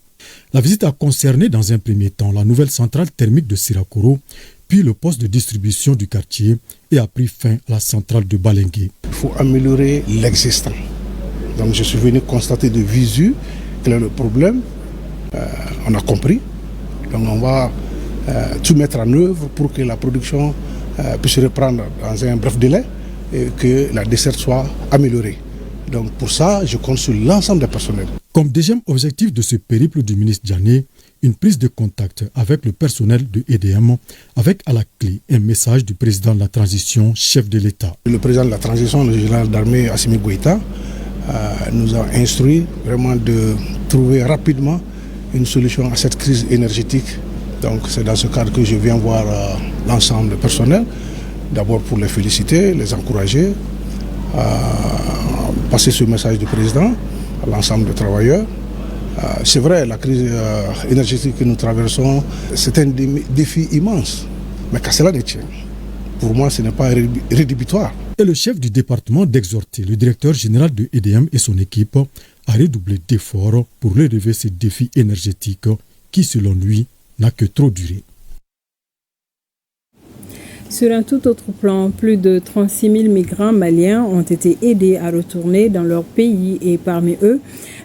La visite a concerné dans un premier temps la nouvelle centrale thermique de Sirakoro, puis le poste de distribution du quartier et a pris fin à la centrale de Balengue. Il faut améliorer l'existant. Donc je suis venu constater de visu quel est le problème, on a compris. Donc on va tout mettre en œuvre pour que la production puisse reprendre dans un bref délai et que la desserte soit améliorée. Donc pour ça, je consulte l'ensemble des personnels. Comme deuxième objectif de ce périple du ministre Djané, une prise de contact avec le personnel de EDM, avec à la clé un message du président de la transition, chef de l'État. Le président de la transition, le général d'armée Assimi Goïta, nous a instruit vraiment de trouver rapidement une solution à cette crise énergétique. Donc c'est dans ce cadre que je viens voir l'ensemble du personnel, d'abord pour les féliciter, les encourager, passer ce message du président à l'ensemble des travailleurs. C'est vrai, la crise énergétique que nous traversons, c'est un défi immense, mais qu'à cela ne tient. Pour moi, ce n'est pas rédhibitoire. Et le chef du département d'exhorter le directeur général de EDM et son équipe à redoubler d'efforts pour relever ces défis énergétiques qui, selon lui, n'a que trop duré. Sur un tout autre plan, plus de 36 000 migrants maliens ont été aidés à retourner dans leur pays et parmi eux,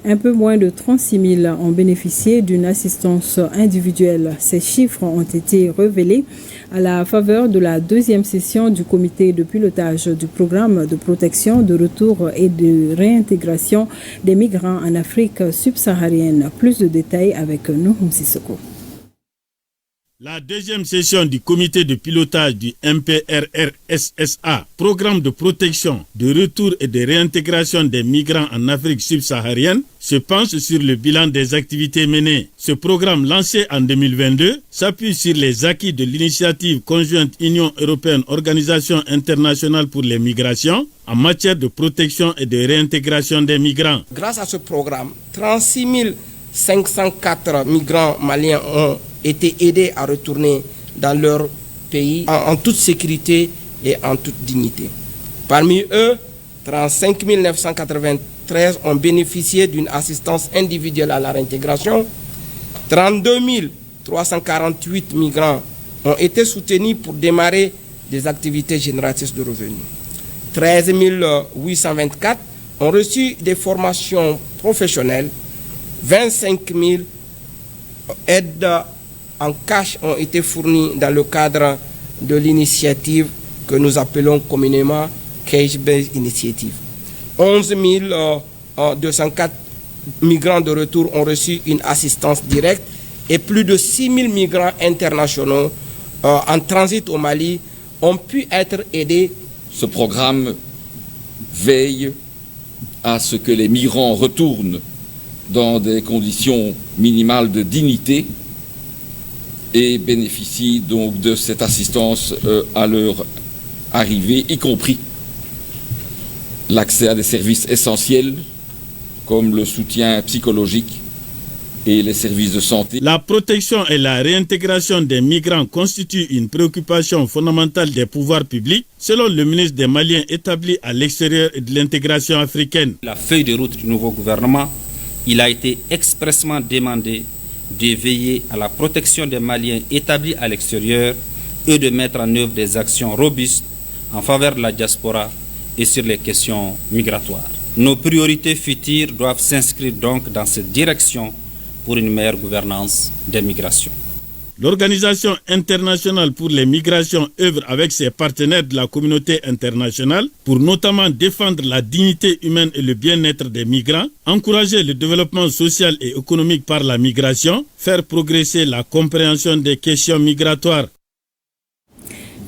un peu moins de 36 000 ont bénéficié d'une assistance individuelle. Ces chiffres ont été révélés à la faveur de la deuxième session du comité de pilotage du programme de protection, de retour et de réintégration des migrants en Afrique subsaharienne. Plus de détails avec Nouhoum Sissoko. La deuxième session du comité de pilotage du MPRRSSA, programme de protection, de retour et de réintégration des migrants en Afrique subsaharienne, se penche sur le bilan des activités menées. Ce programme lancé en 2022 s'appuie sur les acquis de l'initiative conjointe Union européenne-Organisation internationale pour les migrations en matière de protection et de réintégration des migrants. Grâce à ce programme, 36 504 migrants maliens ont été aidés à retourner dans leur pays en toute sécurité et en toute dignité. Parmi eux, 35 993 ont bénéficié d'une assistance individuelle à la réintégration. 32 348 migrants ont été soutenus pour démarrer des activités génératrices de revenus. 13 824 ont reçu des formations professionnelles. 25 000 aides en cash ont été fournies dans le cadre de l'initiative que nous appelons communément Cash-Based Initiative. 11 204 migrants de retour ont reçu une assistance directe et plus de 6 000 migrants internationaux en transit au Mali ont pu être aidés. Ce programme veille à ce que les migrants retournent dans des conditions minimales de dignité et bénéficient donc de cette assistance à leur arrivée, y compris l'accès à des services essentiels comme le soutien psychologique et les services de santé. La protection et la réintégration des migrants constituent une préoccupation fondamentale des pouvoirs publics, selon le ministre des Maliens établi à l'extérieur et de l'intégration africaine. La feuille de route du nouveau gouvernement, il a été expressément demandé de veiller à la protection des Maliens établis à l'extérieur et de mettre en œuvre des actions robustes en faveur de la diaspora et sur les questions migratoires. Nos priorités futures doivent s'inscrire donc dans cette direction pour une meilleure gouvernance des migrations. L'Organisation internationale pour les migrations œuvre avec ses partenaires de la communauté internationale pour notamment défendre la dignité humaine et le bien-être des migrants, encourager le développement social et économique par la migration, faire progresser la compréhension des questions migratoires.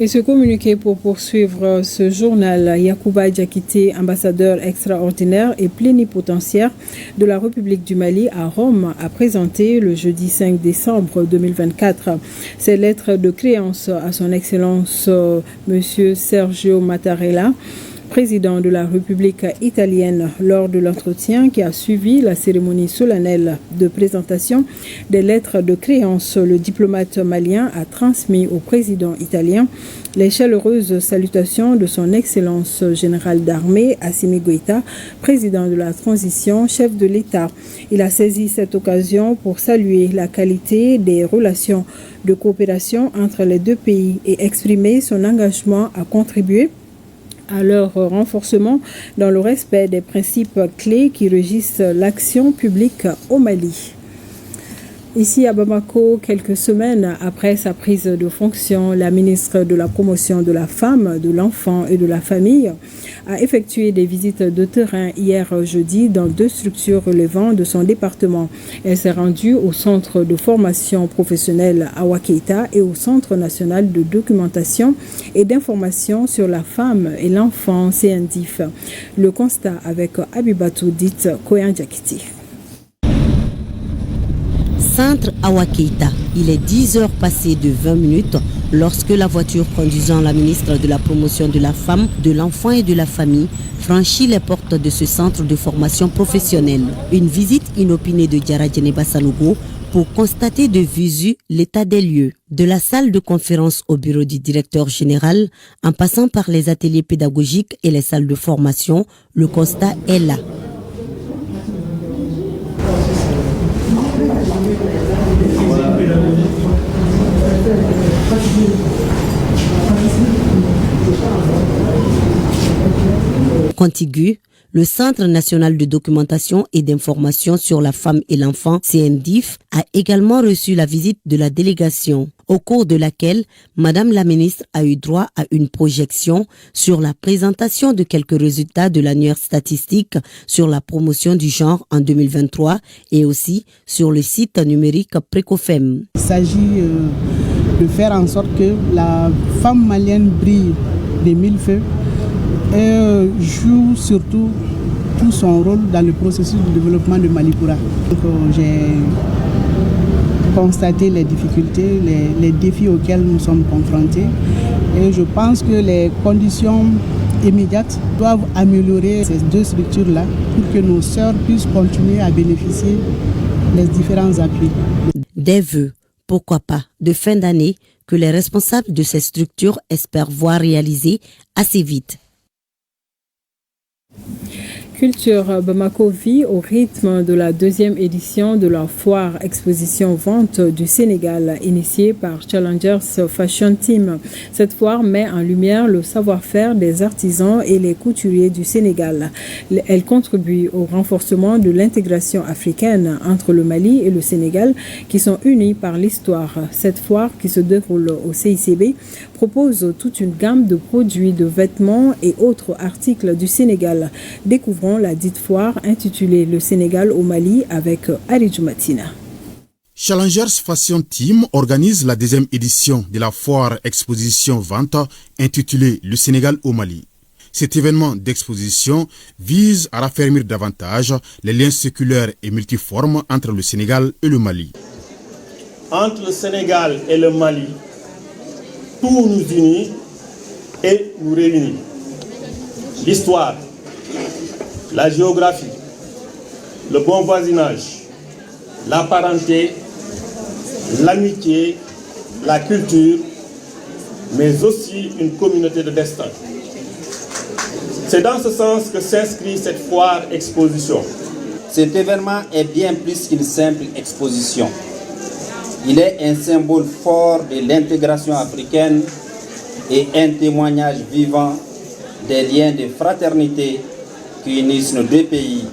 Et ce communiqué pour poursuivre ce journal, Yacouba Diakité, ambassadeur extraordinaire et plénipotentiaire de la République du Mali à Rome, a présenté le jeudi 5 décembre 2024 ses lettres de créance à son Excellence M. Sergio Mattarella, président de la République italienne. Lors de l'entretien qui a suivi la cérémonie solennelle de présentation des lettres de créance, le diplomate malien a transmis au président italien les chaleureuses salutations de son Excellence général d'armée Assimi Goïta, président de la transition, chef de l'État. Il a saisi cette occasion pour saluer la qualité des relations de coopération entre les deux pays et exprimer son engagement à contribuer à leur renforcement dans le respect des principes clés qui régissent l'action publique au Mali. Ici à Bamako, quelques semaines après sa prise de fonction, la ministre de la Promotion de la Femme, de l'Enfant et de la Famille a effectué des visites de terrain hier jeudi dans 2 structures relevant de son département. Elle s'est rendue au centre de formation professionnelle Awa Keita et au Centre national de documentation et d'information sur la femme et l'enfant CNDIF. Le constat avec Abibatou dit Koyan Diakiti. Centre Awa Keita. Il est 10 heures passées de 20 minutes lorsque la voiture conduisant la ministre de la Promotion de la Femme, de l'Enfant et de la Famille franchit les portes de ce centre de formation professionnelle. Une visite inopinée de Diarra Djeneba Sanogo pour constater de visu l'état des lieux. De la salle de conférence au bureau du directeur général, en passant par les ateliers pédagogiques et les salles de formation, le constat est là. contigu, le Centre national de documentation et d'information sur la femme et l'enfant, CNDIF, a également reçu la visite de la délégation, au cours de laquelle Madame la ministre a eu droit à une projection sur la présentation de quelques résultats de l'annuaire statistique sur la promotion du genre en 2023 et aussi sur le site numérique Précofem. Il s'agit de faire en sorte que la femme malienne brille des mille feux et joue surtout tout son rôle dans le processus de développement de Malipura. Donc, j'ai constaté les difficultés, les défis auxquels nous sommes confrontés et je pense que les conditions immédiates doivent améliorer ces deux structures-là pour que nos sœurs puissent continuer à bénéficier des différents appuis. Des vœux, pourquoi pas, de fin d'année que les responsables de ces structures espèrent voir réaliser assez vite. Culture Bamako vit au rythme de la deuxième édition de la foire exposition-vente du Sénégal, initiée par Challengers Fashion Team. Cette foire met en lumière le savoir-faire des artisans et les couturiers du Sénégal. Elle contribue au renforcement de l'intégration africaine entre le Mali et le Sénégal, qui sont unis par l'histoire. Cette foire, qui se déroule au CICB, propose toute une gamme de produits, de vêtements et autres articles du Sénégal. Découvrons la dite foire intitulée Le Sénégal au Mali avec Ali Djoumatina. Challengers Fashion Team organise la deuxième édition de la foire exposition-vente intitulée Le Sénégal au Mali. Cet événement d'exposition vise à raffermir davantage les liens séculaires et multiformes entre le Sénégal et le Mali. Entre le Sénégal et le Mali, tout nous unit et nous réunit. L'histoire, la géographie, le bon voisinage, la parenté, l'amitié, la culture, mais aussi une communauté de destin. C'est dans ce sens que s'inscrit cette foire exposition. Cet événement est bien plus qu'une simple exposition. Il est un symbole fort de l'intégration africaine et un témoignage vivant des liens de fraternité qui unissent nos deux pays.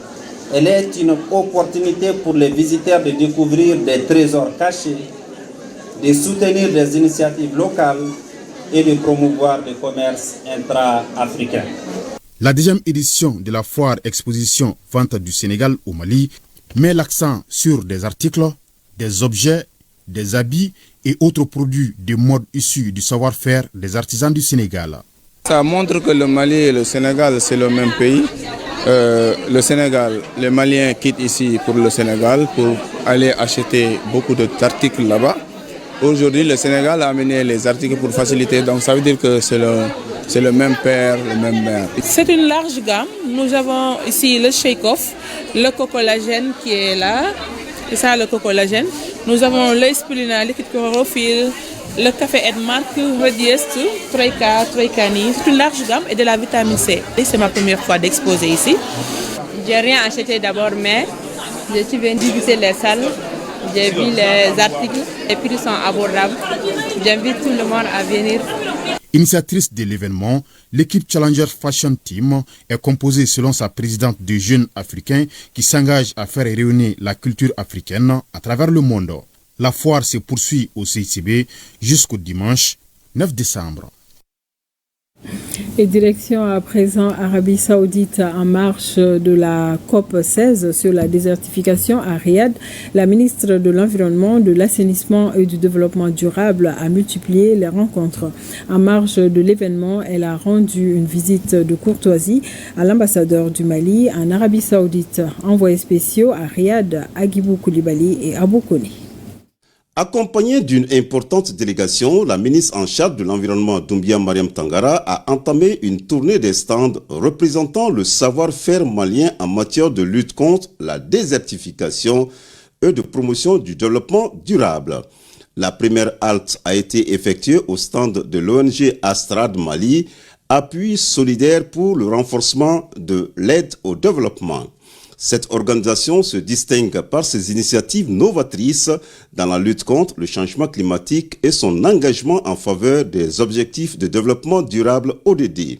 Elle est une opportunité pour les visiteurs de découvrir des trésors cachés, de soutenir des initiatives locales et de promouvoir le commerce intra-africain. La deuxième édition de la foire exposition vente du Sénégal au Mali met l'accent sur des articles, des objets, des habits et autres produits de mode issus du savoir-faire des artisans du Sénégal. Ça montre que le Mali et le Sénégal, c'est le même pays. Le Sénégal, les Maliens quittent ici pour le Sénégal pour aller acheter beaucoup d'articles là-bas. Aujourd'hui, le Sénégal a amené les articles pour faciliter, donc ça veut dire que c'est le même père, le même mère. C'est une large gamme. Nous avons ici le shake-off, le cocolagène qui est là. C'est ça le cocolagène. Nous avons le spirulina, liquide chlorophylle, le café Edmark, Rediest, Troika, Troikani. C'est une large gamme et de la vitamine C. C'est ma première fois d'exposer ici. J'ai rien acheté d'abord, mais je suis venue visiter les salles. J'ai vu les articles, les prix sont abordables. J'invite tout le monde à venir. Initiatrice de l'événement, l'équipe Challenger Fashion Team est composée selon sa présidente de jeunes africains qui s'engagent à faire rayonner la culture africaine à travers le monde. La foire se poursuit au CICB jusqu'au dimanche 9 décembre. Et direction à présent Arabie Saoudite en marche de la COP16 sur la désertification à Riyad. La ministre de l'Environnement, de l'Assainissement et du Développement durable a multiplié les rencontres. En marge de l'événement, elle a rendu une visite de courtoisie à l'ambassadeur du Mali en Arabie Saoudite. Envoyés spéciaux à Riyad, Agibou Koulibaly et Abou Kone. Accompagnée d'une importante délégation, la ministre en charge de l'environnement Doumbia Mariam Tangara a entamé une tournée des stands représentant le savoir-faire malien en matière de lutte contre la désertification et de promotion du développement durable. La première halte a été effectuée au stand de l'ONG Astrad Mali, appui solidaire pour le renforcement de l'aide au développement. Cette organisation se distingue par ses initiatives novatrices dans la lutte contre le changement climatique et son engagement en faveur des objectifs de développement durable ODD.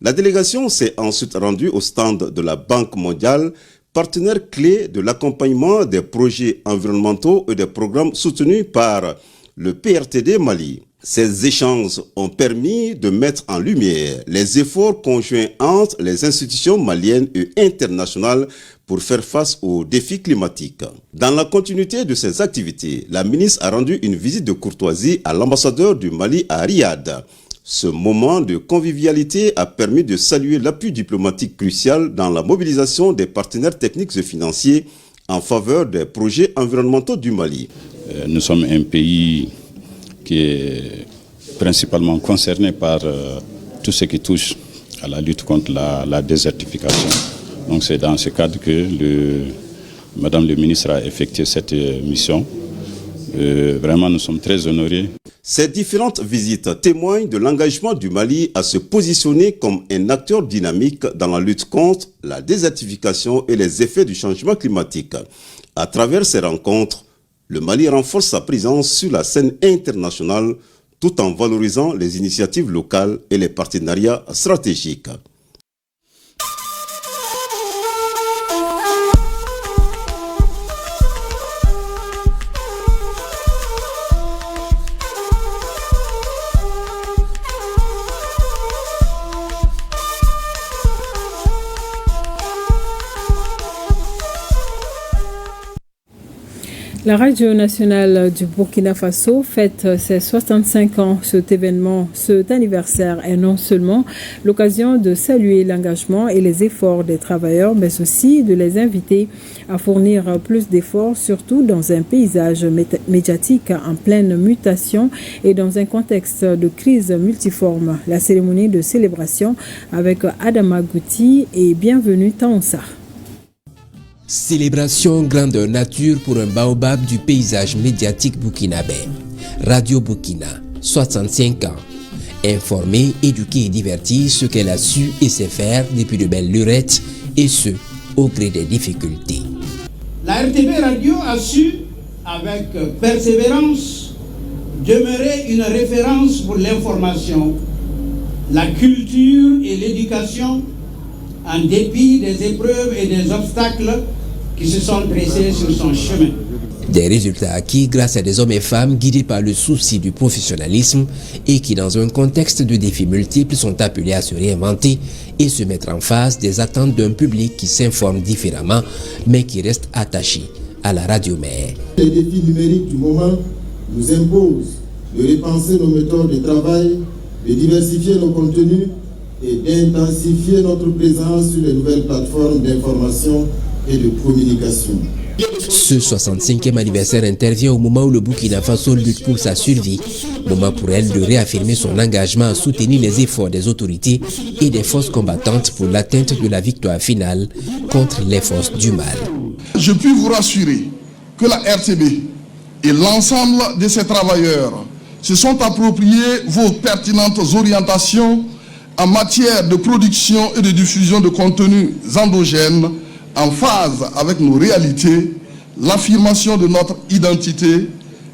La délégation s'est ensuite rendue au stand de la Banque mondiale, partenaire clé de l'accompagnement des projets environnementaux et des programmes soutenus par le PRTD Mali. Ces échanges ont permis de mettre en lumière les efforts conjoints entre les institutions maliennes et internationales pour faire face aux défis climatiques. Dans la continuité de ces activités, la ministre a rendu une visite de courtoisie à l'ambassadeur du Mali à Riyad. Ce moment de convivialité a permis de saluer l'appui diplomatique crucial dans la mobilisation des partenaires techniques et financiers en faveur des projets environnementaux du Mali. Nous sommes un pays qui est principalement concerné par tout ce qui touche à la lutte contre la désertification. Donc c'est dans ce cadre que Madame le ministre a effectué cette mission. Vraiment, nous sommes très honorés. Ces différentes visites témoignent de l'engagement du Mali à se positionner comme un acteur dynamique dans la lutte contre la désertification et les effets du changement climatique. À travers ces rencontres, le Mali renforce sa présence sur la scène internationale tout en valorisant les initiatives locales et les partenariats stratégiques. La radio nationale du Burkina Faso fête ses 65 ans. Cet anniversaire est non seulement l'occasion de saluer l'engagement et les efforts des travailleurs, mais aussi de les inviter à fournir plus d'efforts, surtout dans un paysage médiatique en pleine mutation et dans un contexte de crise multiforme. La cérémonie de célébration avec Adama Gouti et Bienvenue Taonsa. Célébration grandeur nature pour un baobab du paysage médiatique burkinabé. Radio Burkina, 65 ans. Informer, éduquer et divertir ce qu'elle a su et sait faire depuis de belles lurettes, et ce, au gré des difficultés. La RTV Radio a su, avec persévérance, demeurer une référence pour l'information, la culture et l'éducation, en dépit des épreuves et des obstacles qui se sont dressés sur son chemin. Des résultats acquis grâce à des hommes et femmes guidés par le souci du professionnalisme et qui, dans un contexte de défis multiples, sont appelés à se réinventer et se mettre en face des attentes d'un public qui s'informe différemment, mais qui reste attaché à la radio mère. Les défis numériques du moment nous imposent de repenser nos méthodes de travail, de diversifier nos contenus et d'intensifier notre présence sur les nouvelles plateformes d'information et de communication. Ce 65e anniversaire intervient au moment où le Burkina Faso lutte pour sa survie, moment pour elle de réaffirmer son engagement à soutenir les efforts des autorités et des forces combattantes pour l'atteinte de la victoire finale contre les forces du mal. Je puis vous rassurer que la RTB et l'ensemble de ses travailleurs se sont appropriés vos pertinentes orientations en matière de production et de diffusion de contenus endogènes en phase avec nos réalités, l'affirmation de notre identité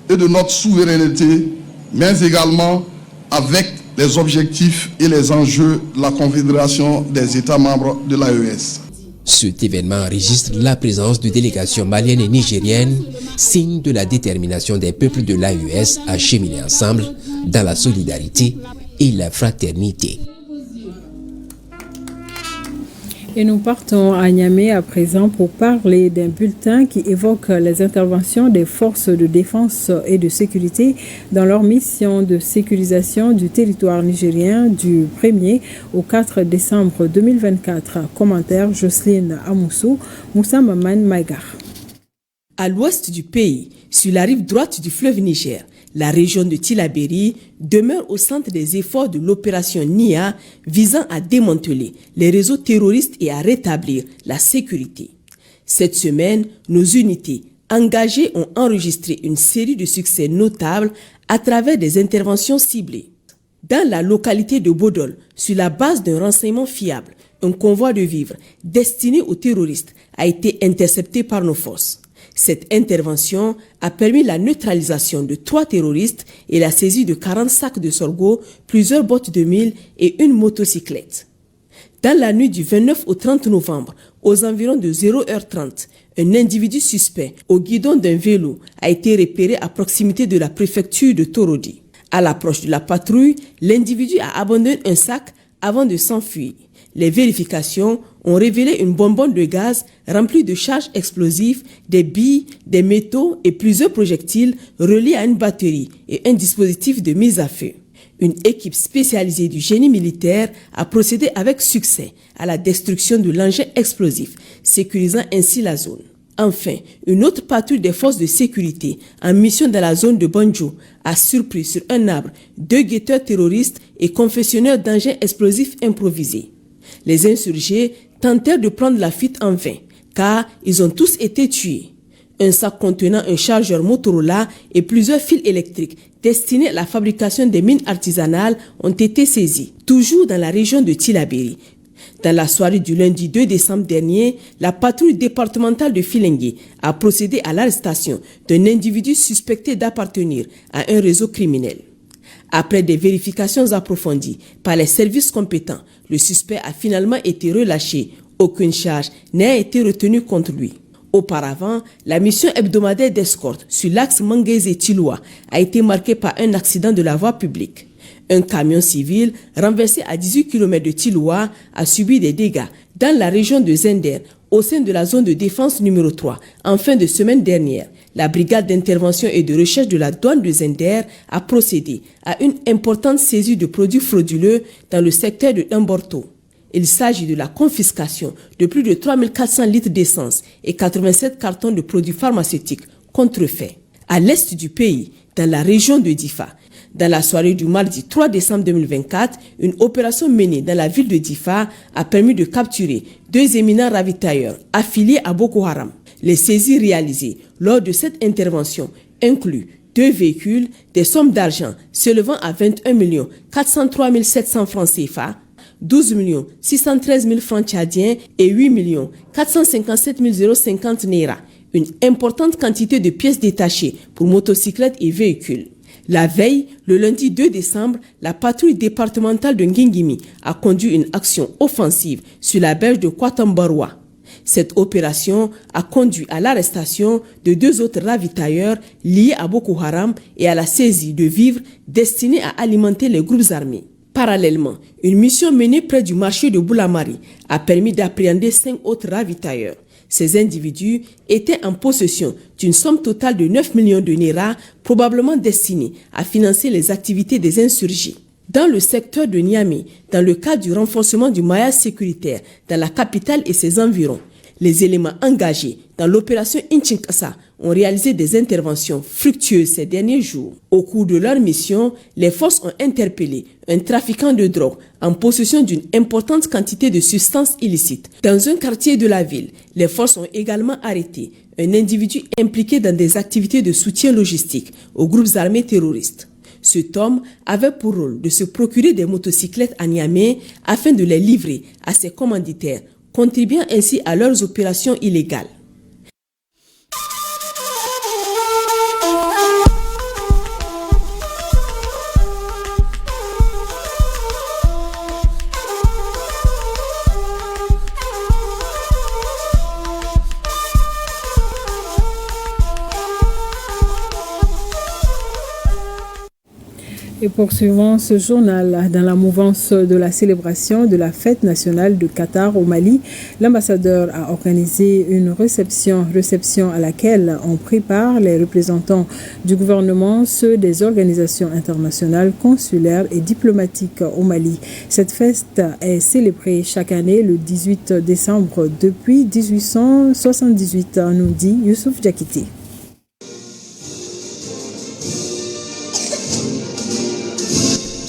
et de notre souveraineté, mais également avec les objectifs et les enjeux de la Confédération des États membres de l'AES. Cet événement enregistre la présence de délégations maliennes et nigériennes, signe de la détermination des peuples de l'AES à cheminer ensemble dans la solidarité et la fraternité. Et nous partons à Niamey à présent pour parler d'un bulletin qui évoque les interventions des forces de défense et de sécurité dans leur mission de sécurisation du territoire nigérien du 1er au 4 décembre 2024. Commentaire Jocelyne Amoussou, Moussa Maman Maïgar. À l'ouest du pays, sur la rive droite du fleuve Niger, la région de Tillabéri demeure au centre des efforts de l'opération NIA visant à démanteler les réseaux terroristes et à rétablir la sécurité. Cette semaine, nos unités engagées ont enregistré une série de succès notables à travers des interventions ciblées. Dans la localité de Bodol, sur la base d'un renseignement fiable, un convoi de vivres destiné aux terroristes a été intercepté par nos forces. Cette intervention a permis la neutralisation de 3 terroristes et la saisie de 40 sacs de sorgho, plusieurs bottes de mil et une motocyclette. Dans la nuit du 29 au 30 novembre, aux environs de 0h30, un individu suspect au guidon d'un vélo a été repéré à proximité de la préfecture de Torodi. À l'approche de la patrouille, l'individu a abandonné un sac avant de s'enfuir. Les vérifications ont révélé une bonbonne de gaz remplie de charges explosives, des billes, des métaux et plusieurs projectiles reliés à une batterie et un dispositif de mise à feu. Une équipe spécialisée du génie militaire a procédé avec succès à la destruction de l'engin explosif, sécurisant ainsi la zone. Enfin, une autre patrouille des forces de sécurité en mission dans la zone de Banjo a surpris sur un arbre 2 guetteurs terroristes et confectionneurs d'engins explosifs improvisés. Les insurgés tentèrent de prendre la fuite en vain, car ils ont tous été tués. Un sac contenant un chargeur Motorola et plusieurs fils électriques destinés à la fabrication des mines artisanales ont été saisis, toujours dans la région de Tillabéri. Dans la soirée du lundi 2 décembre dernier, la patrouille départementale de Filengue a procédé à l'arrestation d'un individu suspecté d'appartenir à un réseau criminel. Après des vérifications approfondies par les services compétents, le suspect a finalement été relâché. Aucune charge n'a été retenue contre lui. Auparavant, la mission hebdomadaire d'escorte sur l'axe Manguese-Tiloua a été marquée par un accident de la voie publique. Un camion civil renversé à 18 km de Tiloua a subi des dégâts dans la région de Zender, au sein de la zone de défense numéro 3. En fin de semaine dernière, la brigade d'intervention et de recherche de la douane de Zender a procédé à une importante saisie de produits frauduleux dans le secteur de Mborto. Il s'agit de la confiscation de plus de 3400 litres d'essence et 87 cartons de produits pharmaceutiques contrefaits. À l'est du pays, dans la région de Difa, dans la soirée du mardi 3 décembre 2024, une opération menée dans la ville de Difa a permis de capturer 2 éminents ravitailleurs affiliés à Boko Haram. Les saisies réalisées lors de cette intervention incluent 2 véhicules, des sommes d'argent s'élevant à 21 403 700 francs CFA, 12 613 000 francs tchadiens et 8 457 050 naira. Une importante quantité de pièces détachées pour motocyclettes et véhicules. La veille, le lundi 2 décembre, la patrouille départementale de Ngingimi a conduit une action offensive sur la berge de Kwatambarwa. Cette opération a conduit à l'arrestation de 2 autres ravitailleurs liés à Boko Haram et à la saisie de vivres destinés à alimenter les groupes armés. Parallèlement, une mission menée près du marché de Boulamari a permis d'appréhender 5 autres ravitailleurs. Ces individus étaient en possession d'une somme totale de 9 millions de naira, probablement destinée à financer les activités des insurgés. Dans le secteur de Niamey, dans le cadre du renforcement du maillage sécuritaire dans la capitale et ses environs, les éléments engagés dans l'opération Inchinkasa ont réalisé des interventions fructueuses ces derniers jours. Au cours de leur mission, les forces ont interpellé un trafiquant de drogue en possession d'une importante quantité de substances illicites. Dans un quartier de la ville, les forces ont également arrêté un individu impliqué dans des activités de soutien logistique aux groupes armés terroristes. Cet homme avait pour rôle de se procurer des motocyclettes à Niamey afin de les livrer à ses commanditaires, contribuant ainsi à leurs opérations illégales. Et poursuivons ce journal dans la mouvance de la célébration de la fête nationale du Qatar au Mali. L'ambassadeur a organisé une réception à laquelle ont pris part les représentants du gouvernement, ceux des organisations internationales, consulaires et diplomatiques au Mali. Cette fête est célébrée chaque année le 18 décembre depuis 1878, nous dit Youssouf Diakité.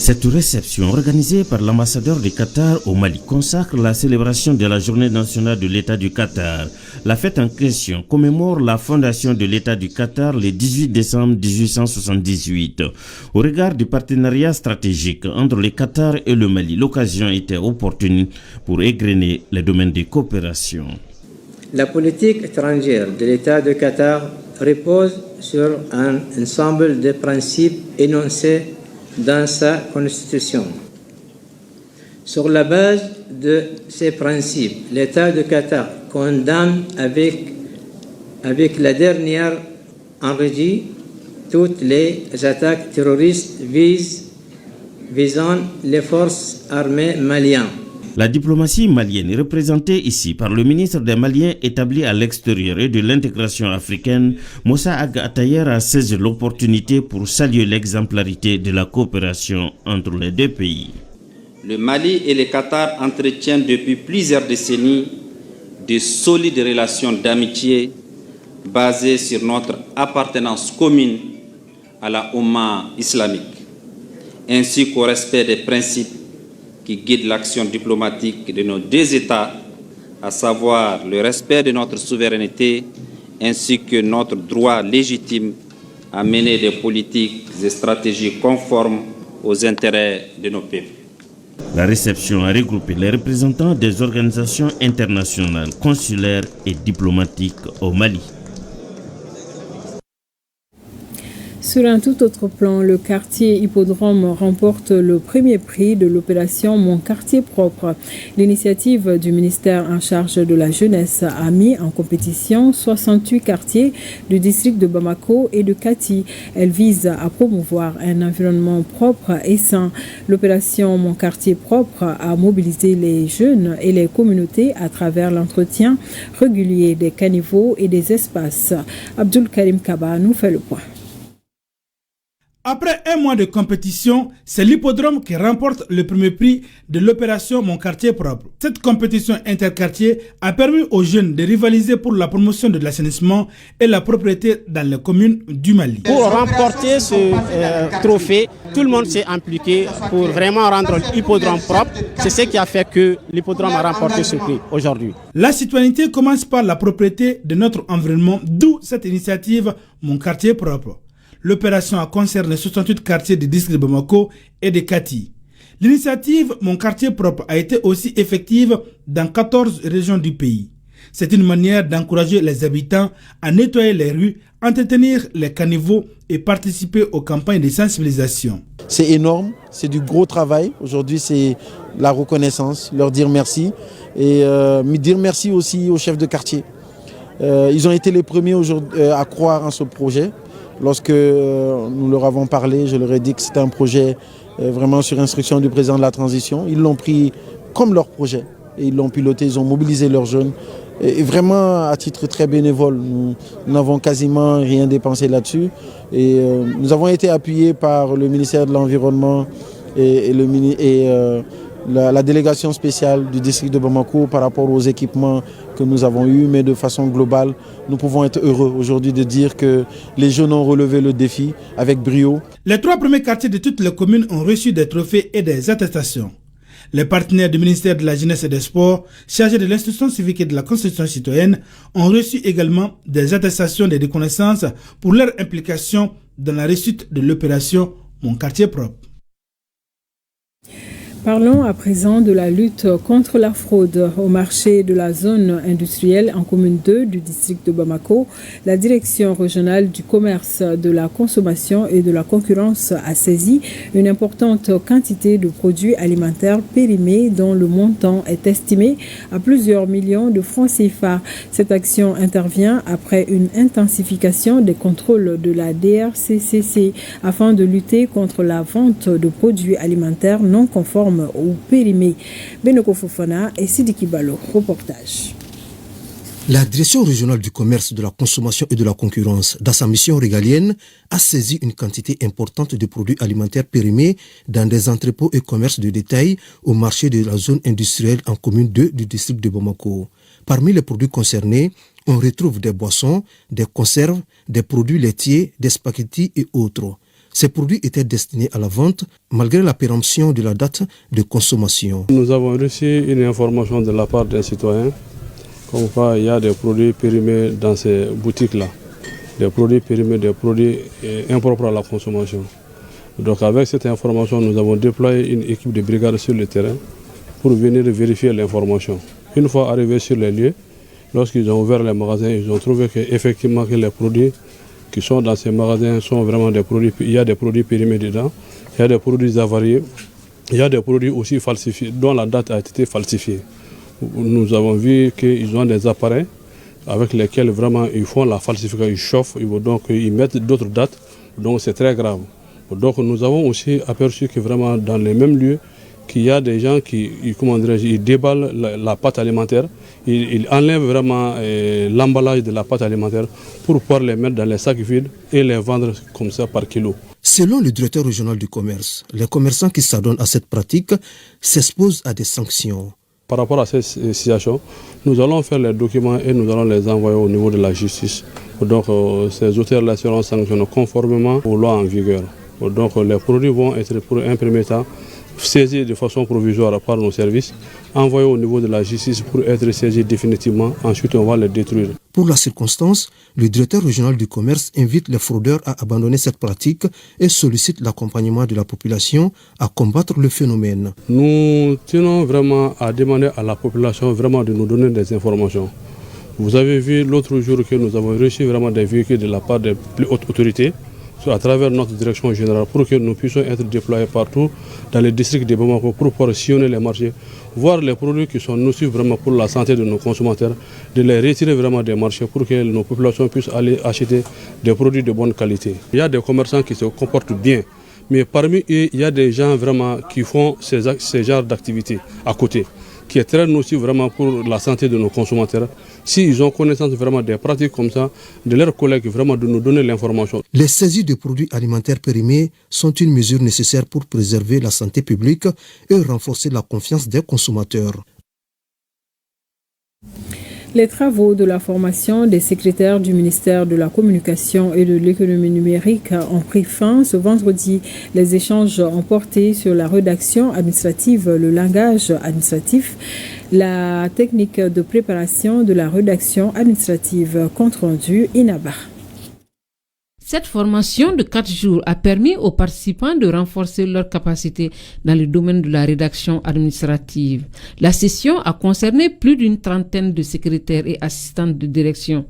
Cette réception organisée par l'ambassadeur du Qatar au Mali consacre la célébration de la journée nationale de l'État du Qatar. La fête en question commémore la fondation de l'État du Qatar le 18 décembre 1878. Au regard du partenariat stratégique entre le Qatar et le Mali, l'occasion était opportune pour égrener les domaines de coopération. La politique étrangère de l'État du Qatar repose sur un ensemble de principes énoncés dans sa constitution. Sur la base de ces principes, l'État de Qatar condamne avec la dernière enregie toutes les attaques terroristes visant les forces armées maliennes. La diplomatie malienne est représentée ici par le ministre des Maliens établi à l'extérieur et de l'intégration africaine, Moussa Aga Attayer, a saisi l'opportunité pour saluer l'exemplarité de la coopération entre les deux pays. Le Mali et le Qatar entretiennent depuis plusieurs décennies de solides relations d'amitié basées sur notre appartenance commune à la Oumma islamique, ainsi qu'au respect des principes qui guident l'action diplomatique de nos deux États, à savoir le respect de notre souveraineté ainsi que notre droit légitime à mener des politiques et stratégies conformes aux intérêts de nos peuples. La réception a regroupé les représentants des organisations internationales, consulaires et diplomatiques au Mali. Sur un tout autre plan, le quartier Hippodrome remporte le premier prix de l'opération Mon quartier propre. L'initiative du ministère en charge de la jeunesse a mis en compétition 68 quartiers du district de Bamako et de Kati. Elle vise à promouvoir un environnement propre et sain. L'opération Mon quartier propre a mobilisé les jeunes et les communautés à travers l'entretien régulier des caniveaux et des espaces. Abdul Karim Kaba nous fait le point. Après un mois de compétition, c'est l'hippodrome qui remporte le premier prix de l'opération Mon quartier propre. Cette compétition interquartier a permis aux jeunes de rivaliser pour la promotion de l'assainissement et la propriété dans les communes du Mali. Pour remporter ce trophée, tout le monde s'est impliqué pour vraiment rendre l'hippodrome propre. C'est ce qui a fait que l'hippodrome a remporté ce prix aujourd'hui. La citoyenneté commence par la propriété de notre environnement, d'où cette initiative Mon quartier propre. L'opération a concerné 68 quartiers du district de Bamako et de Kati. L'initiative Mon quartier propre a été aussi effective dans 14 régions du pays. C'est une manière d'encourager les habitants à nettoyer les rues, entretenir les caniveaux et participer aux campagnes de sensibilisation. C'est énorme, c'est du gros travail. Aujourd'hui, c'est la reconnaissance, leur dire merci et dire merci aussi aux chefs de quartier. Ils ont été les premiers à croire en ce projet. Lorsque nous leur avons parlé, je leur ai dit que c'était un projet vraiment sur instruction du président de la transition. Ils l'ont pris comme leur projet et ils l'ont piloté, ils ont mobilisé leurs jeunes. Et vraiment à titre très bénévole, nous n'avons quasiment rien dépensé là-dessus. Et nous avons été appuyés par le ministère de l'Environnement et la délégation spéciale du district de Bamako par rapport aux équipements que nous avons eus, mais de façon globale, nous pouvons être heureux aujourd'hui de dire que les jeunes ont relevé le défi avec brio. Les 3 premiers quartiers de toutes les communes ont reçu des trophées et des attestations. Les partenaires du ministère de la Jeunesse et des Sports, chargés de l'instruction civique et de la Constitution citoyenne, ont reçu également des attestations de reconnaissance pour leur implication dans la réussite de l'opération Mon quartier propre. Parlons à présent de la lutte contre la fraude au marché de la zone industrielle en commune 2 du district de Bamako. La direction régionale du commerce, de la consommation et de la concurrence a saisi une importante quantité de produits alimentaires périmés dont le montant est estimé à plusieurs millions de francs CFA. Cette action intervient après une intensification des contrôles de la DRCCC afin de lutter contre la vente de produits alimentaires non conformes ou périmés. Benoko Fofana et Sidiki Balo, reportage. La direction régionale du commerce, de la consommation et de la concurrence, dans sa mission régalienne, a saisi une quantité importante de produits alimentaires périmés dans des entrepôts et commerces de détail au marché de la zone industrielle en commune 2 du district de Bamako. Parmi les produits concernés, on retrouve des boissons, des conserves, des produits laitiers, des spaghettis et autres. Ces produits étaient destinés à la vente malgré la péremption de la date de consommation. Nous avons reçu une information de la part d'un citoyen comme quoi il y a des produits périmés dans ces boutiques-là. Des produits périmés, des produits impropres à la consommation. Donc avec cette information, nous avons déployé une équipe de brigade sur le terrain pour venir vérifier l'information. Une fois arrivés sur les lieux, lorsqu'ils ont ouvert les magasins, ils ont trouvé qu'effectivement que les produits qui sont dans ces magasins sont vraiment des produits, il y a des produits périmés dedans, il y a des produits avariés, il y a des produits aussi falsifiés, dont la date a été falsifiée. Nous avons vu qu'ils ont des appareils avec lesquels vraiment ils font la falsification, ils chauffent, ils mettent d'autres dates, donc c'est très grave. Donc nous avons aussi aperçu que vraiment dans les mêmes lieux, qu'il y a des gens qui ils déballent la pâte alimentaire, ils enlèvent vraiment l'emballage de la pâte alimentaire pour pouvoir les mettre dans les sacs vides et les vendre comme ça par kilo. Selon le directeur régional du commerce, les commerçants qui s'adonnent à cette pratique s'exposent à des sanctions. Par rapport à cette situation, nous allons faire les documents et nous allons les envoyer au niveau de la justice. Donc ces auteurs-là seront sanctionnés conformément aux lois en vigueur. Donc les produits vont être pour un premier temps saisis de façon provisoire par nos services, envoyés au niveau de la justice pour être saisis définitivement. Ensuite, on va les détruire. Pour la circonstance, le directeur régional du commerce invite les fraudeurs à abandonner cette pratique et sollicite l'accompagnement de la population à combattre le phénomène. Nous tenons vraiment à demander à la population vraiment de nous donner des informations. Vous avez vu l'autre jour que nous avons reçu vraiment des véhicules de la part des plus hautes autorités à travers notre direction générale pour que nous puissions être déployés partout dans les districts de Bamako pour pouvoir sillonner les marchés, voir les produits qui sont nocifs vraiment pour la santé de nos consommateurs, de les retirer vraiment des marchés pour que nos populations puissent aller acheter des produits de bonne qualité. Il y a des commerçants qui se comportent bien, mais parmi eux, il y a des gens vraiment qui font ces genres d'activités à côté, qui est très nocif vraiment pour la santé de nos consommateurs. S'ils ont connaissance vraiment des pratiques comme ça, de leurs collègues, vraiment de nous donner l'information. Les saisies de produits alimentaires périmés sont une mesure nécessaire pour préserver la santé publique et renforcer la confiance des consommateurs. Les travaux de la formation des secrétaires du ministère de la Communication et de l'Économie numérique ont pris fin ce vendredi. Les échanges ont porté sur la rédaction administrative, le langage administratif, la technique de préparation de la rédaction administrative, compte rendu Inaba. Cette formation de 4 jours a permis aux participants de renforcer leurs capacités dans le domaine de la rédaction administrative. La session a concerné plus d'une trentaine de secrétaires et assistantes de direction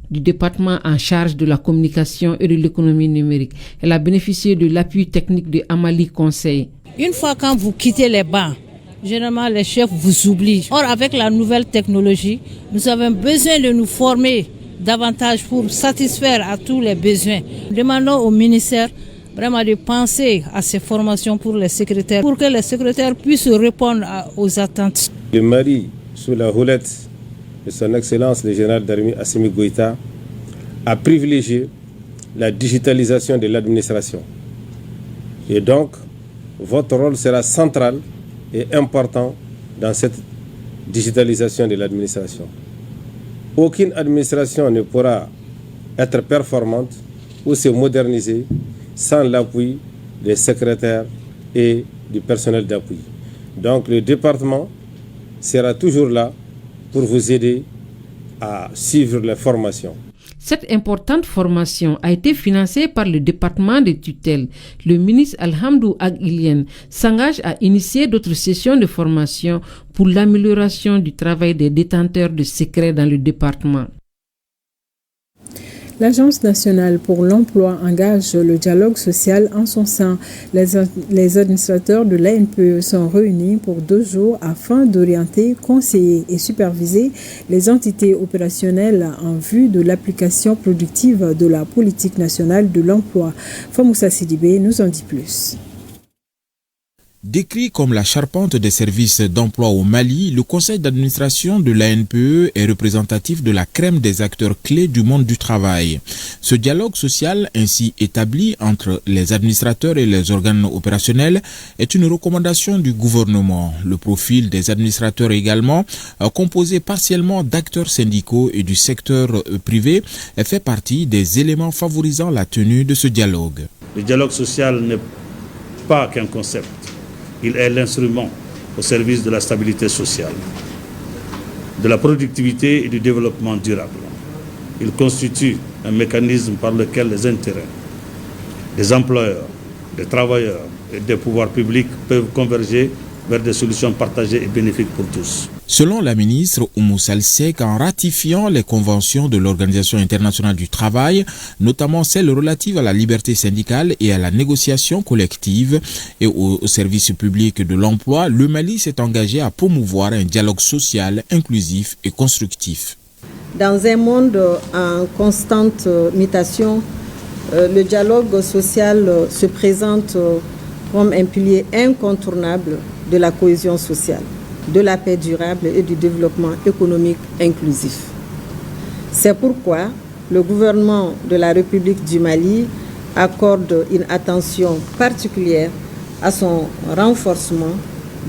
du département en charge de la communication et de l'économie numérique. Elle a bénéficié de l'appui technique de Amali Conseil. Une fois quand vous quittez les bancs, généralement les chefs vous oublient. Or, avec la nouvelle technologie, nous avons besoin de nous former davantage pour satisfaire à tous les besoins. Demandons au ministère vraiment de penser à ces formations pour les secrétaires, pour que les secrétaires puissent répondre aux attentes. Le Mali, sous la houlette de son Excellence le général d'armée Assimi Goïta, a privilégié la digitalisation de l'administration. Et donc, votre rôle sera central et important dans cette digitalisation de l'administration. Aucune administration ne pourra être performante ou se moderniser sans l'appui des secrétaires et du personnel d'appui. Donc le département sera toujours là pour vous aider à suivre les formations. Cette importante formation a été financée par le département de tutelle. Le ministre Alhamdou Ag-Ilien s'engage à initier d'autres sessions de formation pour l'amélioration du travail des détenteurs de secrets dans le département. L'Agence nationale pour l'emploi engage le dialogue social en son sein. Les administrateurs de l'ANPE sont réunis pour 2 jours afin d'orienter, conseiller et superviser les entités opérationnelles en vue de l'application productive de la politique nationale de l'emploi. Famoussa Sidibé nous en dit plus. Décrit comme la charpente des services d'emploi au Mali, le conseil d'administration de l'ANPE est représentatif de la crème des acteurs clés du monde du travail. Ce dialogue social ainsi établi entre les administrateurs et les organes opérationnels est une recommandation du gouvernement. Le profil des administrateurs également, composé partiellement d'acteurs syndicaux et du secteur privé, fait partie des éléments favorisant la tenue de ce dialogue. Le dialogue social n'est pas qu'un concept. Il est l'instrument au service de la stabilité sociale, de la productivité et du développement durable. Il constitue un mécanisme par lequel les intérêts des employeurs, des travailleurs et des pouvoirs publics peuvent converger vers des solutions partagées et bénéfiques pour tous. Selon la ministre Oumou Salsek, en ratifiant les conventions de l'Organisation internationale du travail, notamment celles relatives à la liberté syndicale et à la négociation collective et au service public de l'emploi, le Mali s'est engagé à promouvoir un dialogue social, inclusif et constructif. Dans un monde en constante mutation, le dialogue social se présente comme un pilier incontournable de la cohésion sociale, de la paix durable et du développement économique inclusif. C'est pourquoi le gouvernement de la République du Mali accorde une attention particulière à son renforcement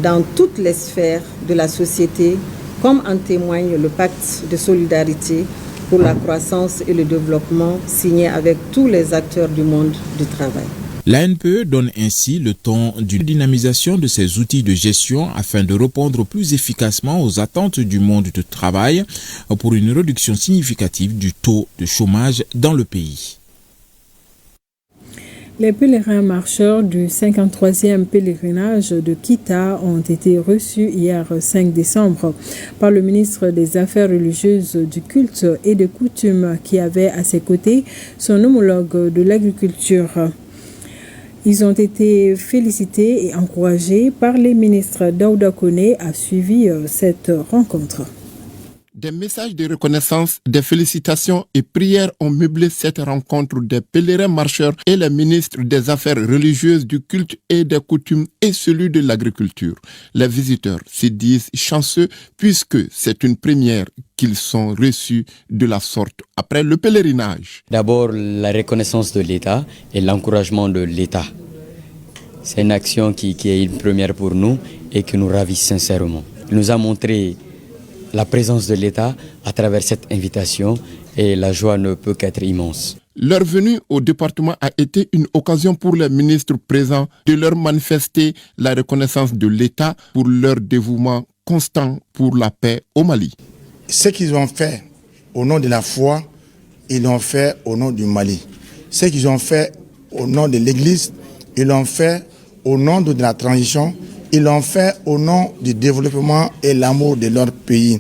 dans toutes les sphères de la société, comme en témoigne le pacte de solidarité pour la croissance et le développement signé avec tous les acteurs du monde du travail. L'ANPE donne ainsi le ton d'une dynamisation de ses outils de gestion afin de répondre plus efficacement aux attentes du monde du travail pour une réduction significative du taux de chômage dans le pays. Les pèlerins marcheurs du 53e pèlerinage de Kita ont été reçus hier 5 décembre par le ministre des Affaires religieuses, du culte et des coutumes qui avait à ses côtés son homologue de l'agriculture. Ils ont été félicités et encouragés par les ministres. Daouda Koné a suivi cette rencontre. Des messages de reconnaissance, des félicitations et prières ont meublé cette rencontre des pèlerins marcheurs et les ministres des Affaires religieuses, du culte et des coutumes et celui de l'agriculture. Les visiteurs se disent chanceux puisque c'est une première qu'ils sont reçus de la sorte après le pèlerinage. D'abord, la reconnaissance de l'État et l'encouragement de l'État. C'est une action qui est une première pour nous et qui nous ravit sincèrement. Il nous a montré la présence de l'État à travers cette invitation et la joie ne peut qu'être immense. Leur venue au département a été une occasion pour les ministres présents de leur manifester la reconnaissance de l'État pour leur dévouement constant pour la paix au Mali. Ce qu'ils ont fait au nom de la foi, ils l'ont fait au nom du Mali. Ce qu'ils ont fait au nom de l'Église, ils l'ont fait au nom de la transition. Ils l'ont fait au nom du développement et l'amour de leur pays.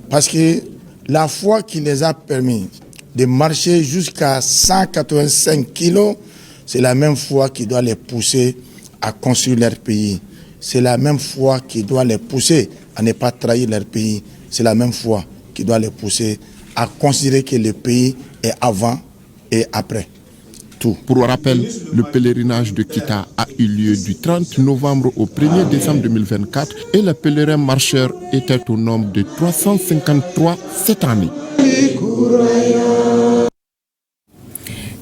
Parce que la foi qui les a permis de marcher jusqu'à 185 kilos, c'est la même foi qui doit les pousser à construire leur pays. C'est la même foi qui doit les pousser à ne pas trahir leur pays. C'est la même foi qui doit les pousser à considérer que le pays est avant et après. Tout. Pour rappel, le pèlerinage de Kita a eu lieu du 30 novembre au 1er décembre 2024 et les pèlerins marcheurs étaient au nombre de 353 cette année.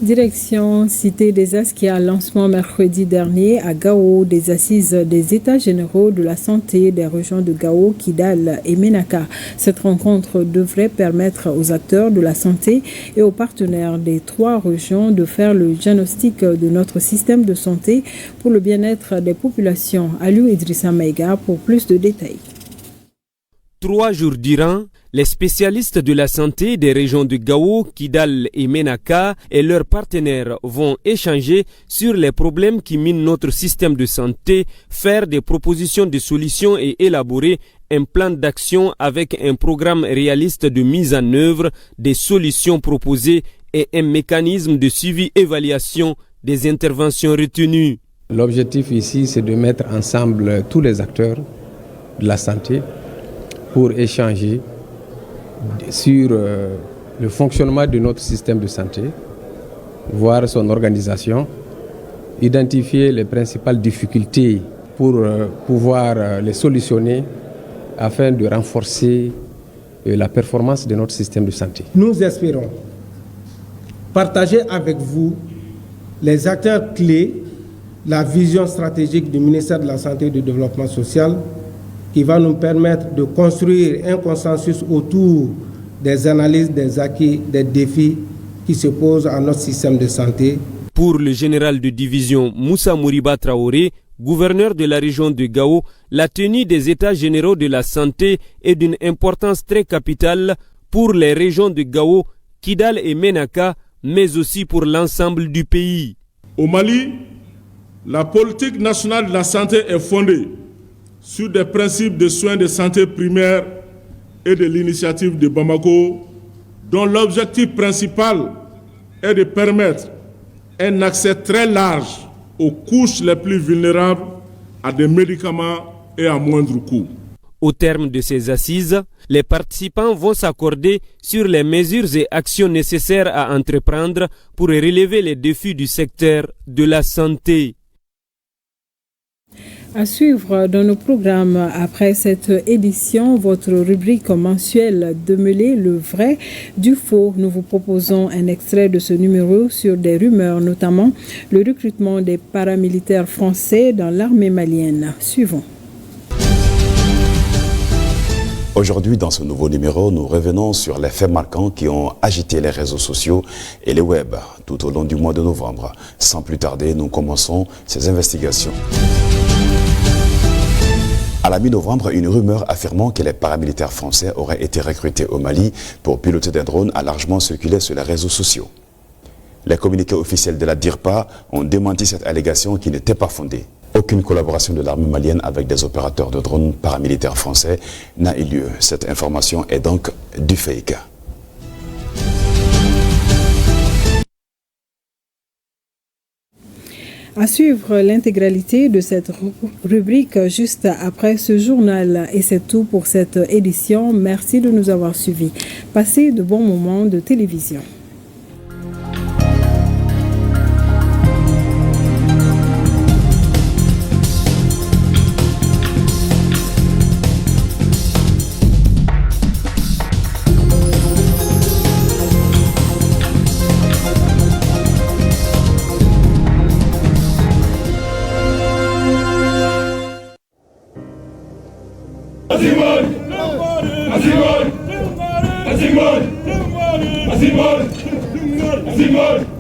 Direction Cité des As qui a lancement mercredi dernier à Gao des assises des États généraux de la santé des régions de Gao, Kidal et Menaka. Cette rencontre devrait permettre aux acteurs de la santé et aux partenaires des 3 régions de faire le diagnostic de notre système de santé pour le bien-être des populations. Aliou Idrissa Maïga pour plus de détails. 3 jours durant, les spécialistes de la santé des régions de Gao, Kidal et Menaka et leurs partenaires vont échanger sur les problèmes qui minent notre système de santé, faire des propositions de solutions et élaborer un plan d'action avec un programme réaliste de mise en œuvre des solutions proposées et un mécanisme de suivi-évaluation des interventions retenues. L'objectif ici, c'est de mettre ensemble tous les acteurs de la santé pour échanger sur le fonctionnement de notre système de santé, voir son organisation, identifier les principales difficultés pour pouvoir les solutionner afin de renforcer la performance de notre système de santé. Nous espérons partager avec vous les acteurs clés, la vision stratégique du ministère de la Santé et du Développement social, qui va nous permettre de construire un consensus autour des analyses, des acquis, des défis qui se posent à notre système de santé. Pour le général de division Moussa Mouriba Traoré, gouverneur de la région de Gao, la tenue des États généraux de la santé est d'une importance très capitale pour les régions de Gao, Kidal et Menaka, mais aussi pour l'ensemble du pays. Au Mali, la politique nationale de la santé est fondée sur des principes de soins de santé primaire et de l'initiative de Bamako, dont l'objectif principal est de permettre un accès très large aux couches les plus vulnérables à des médicaments et à moindre coût. Au terme de ces assises, les participants vont s'accorder sur les mesures et actions nécessaires à entreprendre pour relever les défis du secteur de la santé. À suivre dans nos programmes après cette édition, votre rubrique mensuelle Démêler le vrai du faux. Nous vous proposons un extrait de ce numéro sur des rumeurs, notamment le recrutement des paramilitaires français dans l'armée malienne. Suivons. Aujourd'hui, dans ce nouveau numéro, nous revenons sur les faits marquants qui ont agité les réseaux sociaux et les web tout au long du mois de novembre. Sans plus tarder, nous commençons ces investigations. À la mi-novembre, une rumeur affirmant que les paramilitaires français auraient été recrutés au Mali pour piloter des drones a largement circulé sur les réseaux sociaux. Les communiqués officiels de la DIRPA ont démenti cette allégation qui n'était pas fondée. Aucune collaboration de l'armée malienne avec des opérateurs de drones paramilitaires français n'a eu lieu. Cette information est donc du fake. À suivre l'intégralité de cette rubrique juste après ce journal. Et c'est tout pour cette édition. Merci de nous avoir suivis. Passez de bons moments de télévision. Azimol